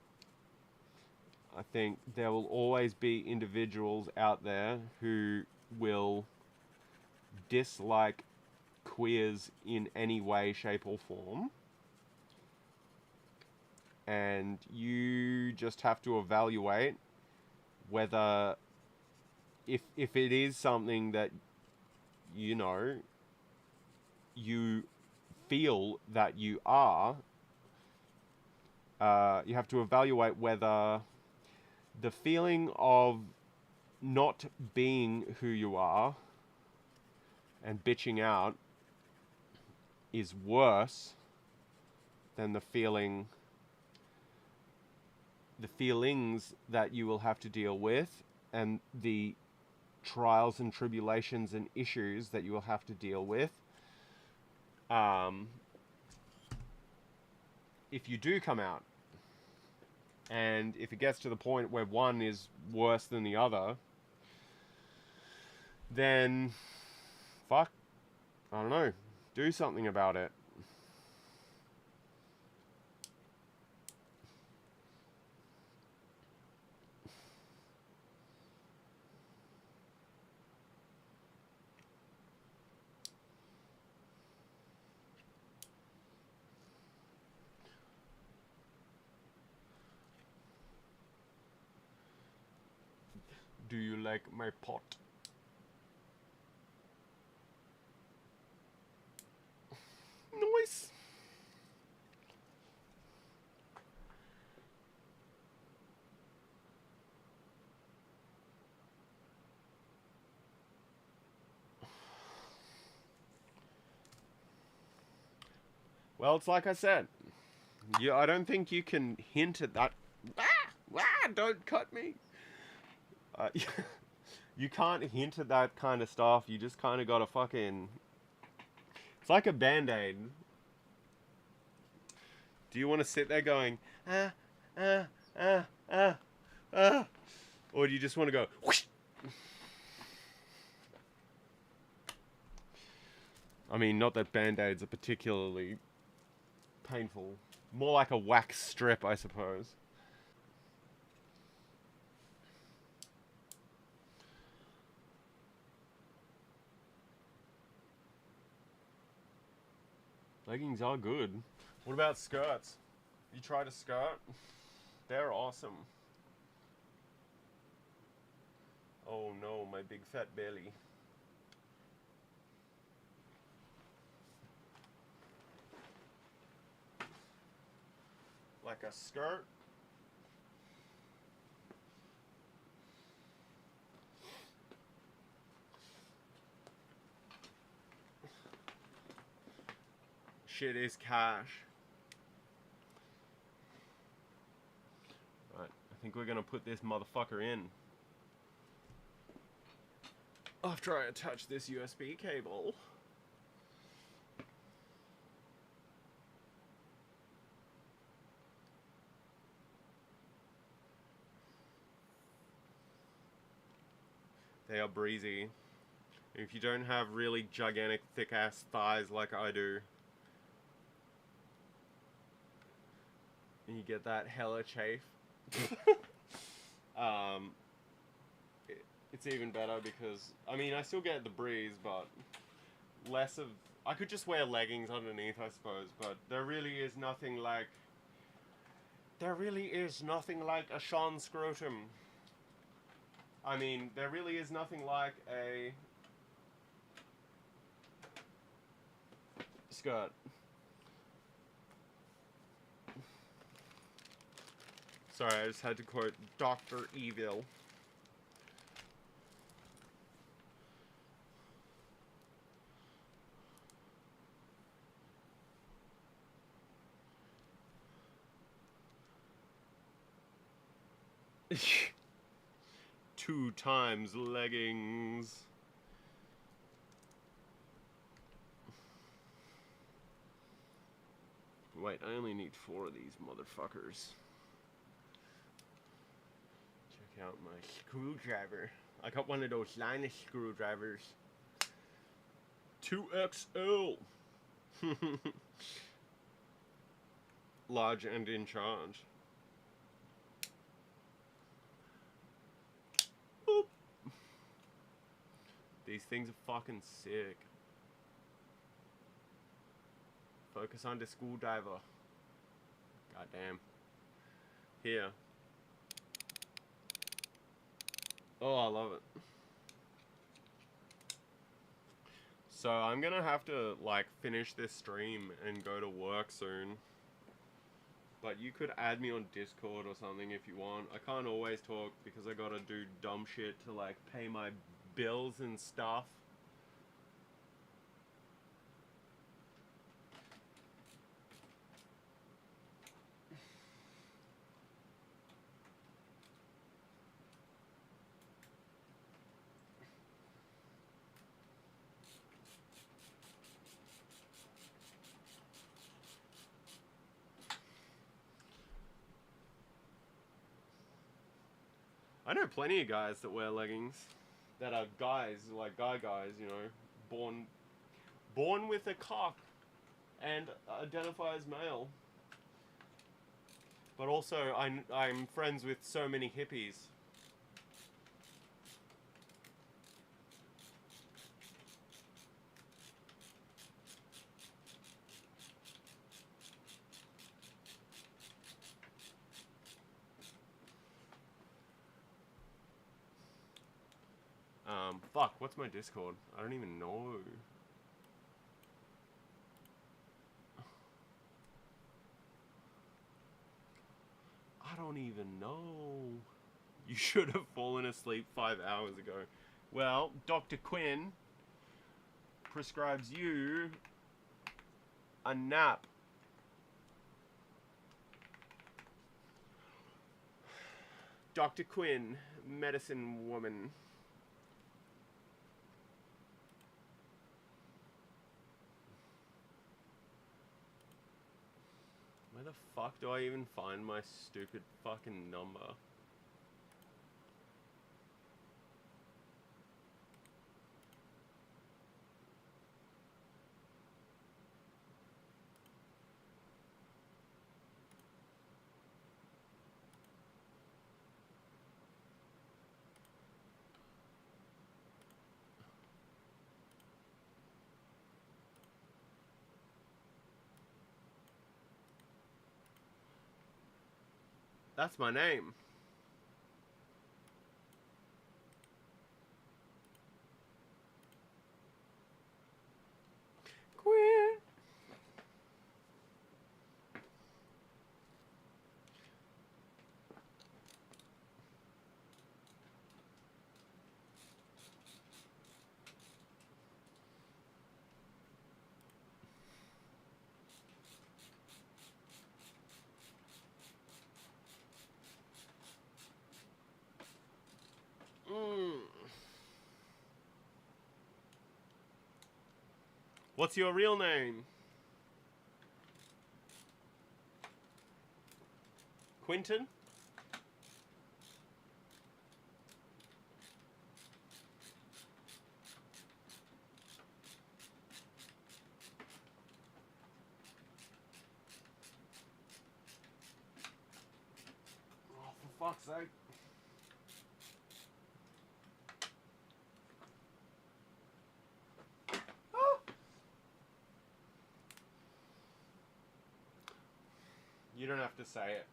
I think there will always be individuals out there who will dislike queers in any way, shape, or form. And you just have to evaluate whether, if it is something that, you know, you feel that you are, you have to evaluate whether the feeling of not being who you are and bitching out is worse than the feelings that you will have to deal with and the trials and tribulations and issues that you will have to deal with if you do come out. And if it gets to the point where one is worse than the other, then fuck, I don't know, do something about it. Do you like my pot? Nice. Well, it's like I said. I don't think you can hint at that. Don't cut me. Uh, you can't hint at that kind of stuff. You just kind of gotta fucking. It's like a band aid. Do you want to sit there going, ah, ah, ah, ah, ah? Or do you just want to go, whoosh? I mean, not that band aids are particularly painful. More like a wax strip, I suppose. Leggings are good. What about skirts? You tried a skirt? They're awesome. Oh no, my big fat belly. Like a skirt? Shit is cash. Right, I think we're gonna put this motherfucker in. After I attach this USB cable. They are breezy. If you don't have really gigantic thick ass thighs like I do, and you get that hella chafe, um, it's even better because, I mean, I still get the breeze, but less of... I could just wear leggings underneath, I suppose, but there really is nothing like... There really is nothing like a Sean scrotum. I mean, there really is nothing like a skirt. Sorry, I just had to quote Dr. Evil. Two times leggings. Wait, I only need 4 of these motherfuckers. Check out my screwdriver. I got one of those line screwdrivers. 2XL. Large and in charge. Boop. These things are fucking sick. Focus on the screwdriver. Goddamn. Here. Oh, I love it. So I'm gonna have to like finish this stream and go to work soon. But you could add me on Discord or something if you want. I can't always talk because I gotta do dumb shit to like pay my bills and stuff. I know plenty of guys that wear leggings that are guys, like guys, you know, born with a cock and identify as male. But also, I'm friends with so many hippies. Fuck, what's my Discord? I don't even know. I don't even know. You should have fallen asleep 5 hours ago. Well, Dr. Quinn prescribes you a nap. Dr. Quinn, medicine woman. Where the fuck do I even find my stupid fucking number? That's my name. Quinn. What's your real name? Quinton? Oh, for fuck's sake. You don't have to say it.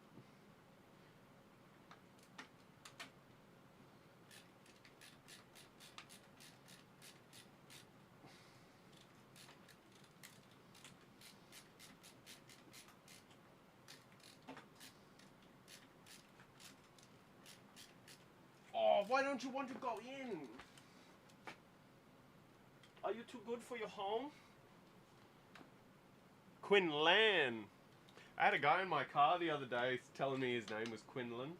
Oh, why don't you want to go in? Are you too good for your home? Quinlan. I had a guy in my car the other day telling me his name was Quinlan.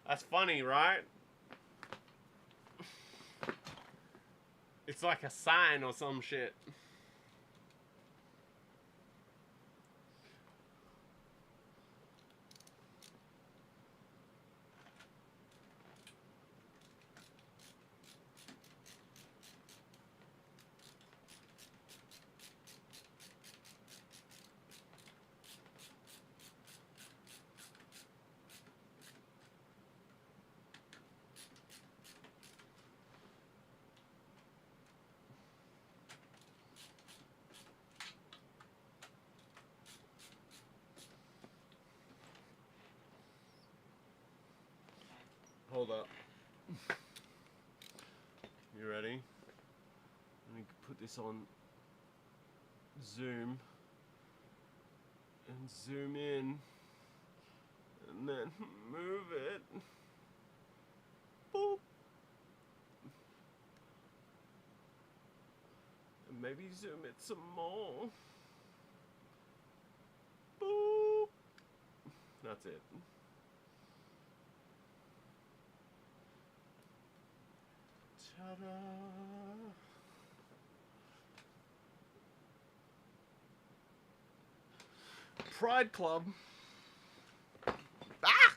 That's funny, right? It's like a sign or some shit. Hold up. You ready? Let me put this on Zoom and zoom in and then move it. Boop. And maybe zoom it some more. Boop. That's it. Ta-da! Pride Club. Ah!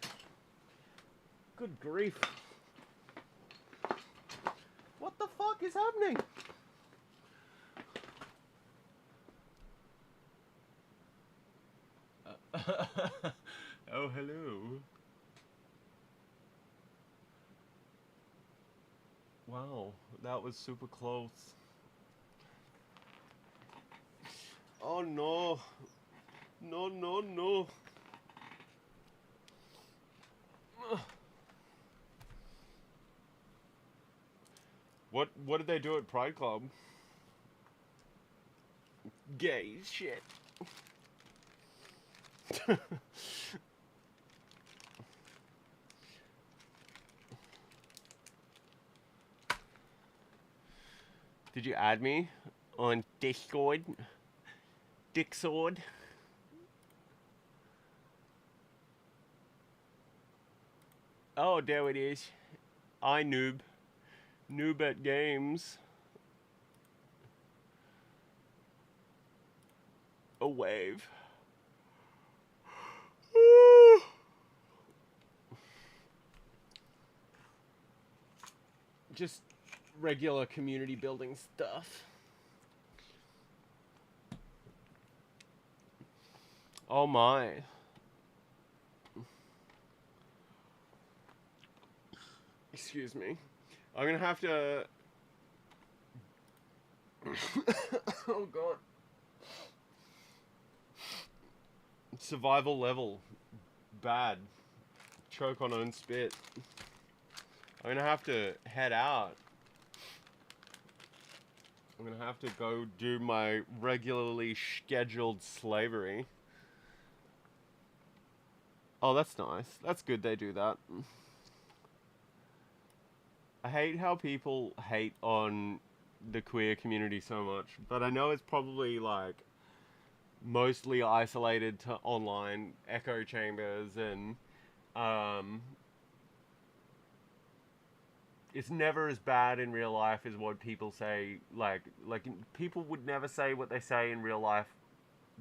Good grief. What the fuck is happening? Oh, hello. Wow, that that was super close. Oh no. No, no, no. What did they do at Pride Club? Gay shit. Did you add me on Discord? Dicksword? Oh, there it is. I noob. Noob at games. A wave. Just regular community building stuff. Oh my. Excuse me. I'm gonna have to... Oh god. Survival level. Bad. Choke on own spit. I'm gonna have to head out. I'm gonna have to go do my regularly scheduled slavery. Oh, that's nice. That's good they do that. I hate how people hate on the queer community so much, but I know it's probably like mostly isolated to online echo chambers, and it's never as bad in real life as what people say. Like people would never say what they say in real life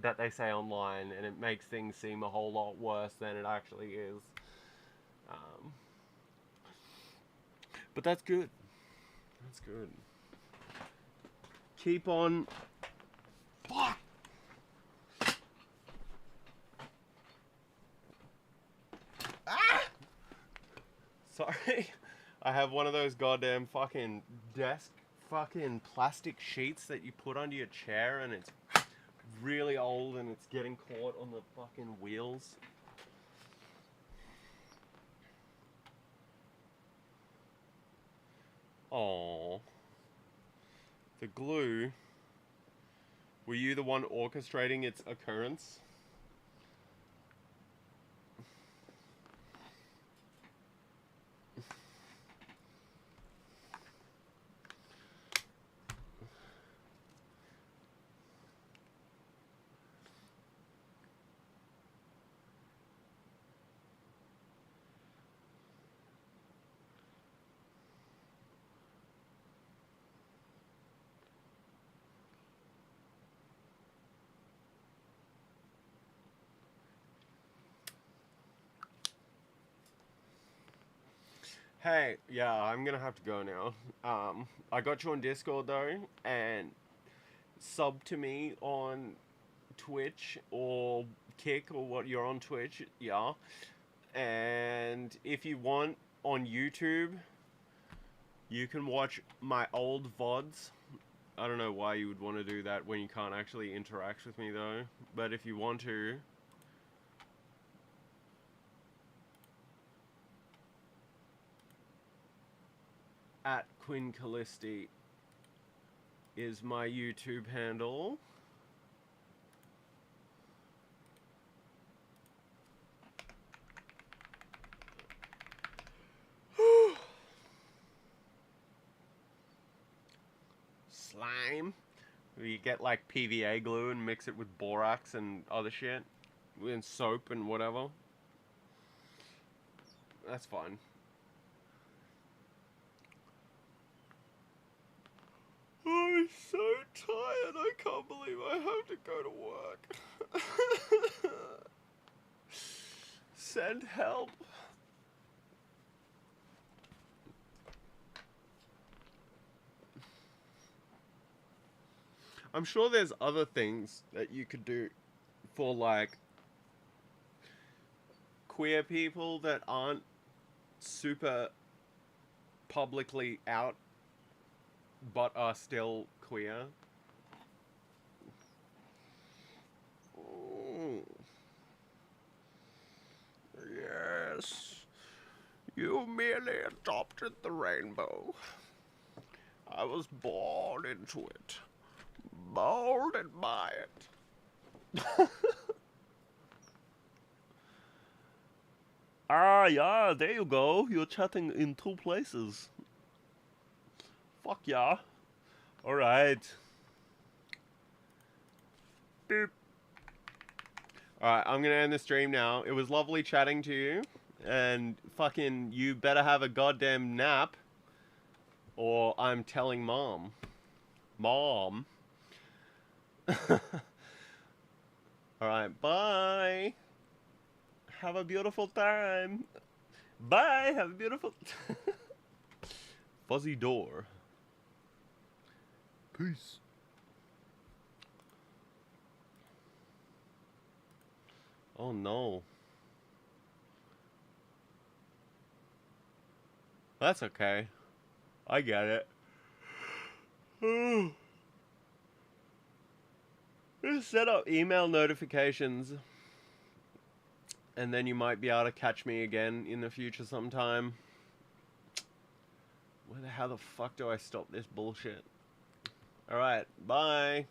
that they say online, and it makes things seem a whole lot worse than it actually is. But that's good. That's good. Keep on. Fuck! Ah! Sorry. I have one of those goddamn fucking desk fucking plastic sheets that you put under your chair, and it's really old and it's getting caught on the fucking wheels. Aww. The glue. Were you the one orchestrating its occurrence? Hey, yeah, I'm gonna have to go now. I got you on Discord though, and sub to me on Twitch or Kick or what you're on Twitch, yeah. And if you want on YouTube, you can watch my old VODs. I don't know why you would want to do that when you can't actually interact with me though, but if you want to, at Quinn Callisti is my YouTube handle. Slime. You get like PVA glue and mix it with borax and other shit, and soap and whatever. That's fine. I'm so tired. I can't believe I have to go to work. Send help. I'm sure there's other things that you could do for like queer people that aren't super publicly out but are still queer. Mm. Yes, you merely adopted the rainbow. I was born into it, molded by it. Ah, yeah, there you go. You're chatting in two places. Fuck yeah. Alright. Boop. Alright, I'm gonna end the stream now. It was lovely chatting to you. And fucking, you better have a goddamn nap. Or I'm telling mom. Mom. Alright, bye. Have a beautiful time. Bye. Have a beautiful... Fuzzy door. Peace. Oh no. That's okay. I get it. Just set up email notifications. And then you might be able to catch me again in the future sometime. How the fuck do I stop this bullshit? Alright, bye.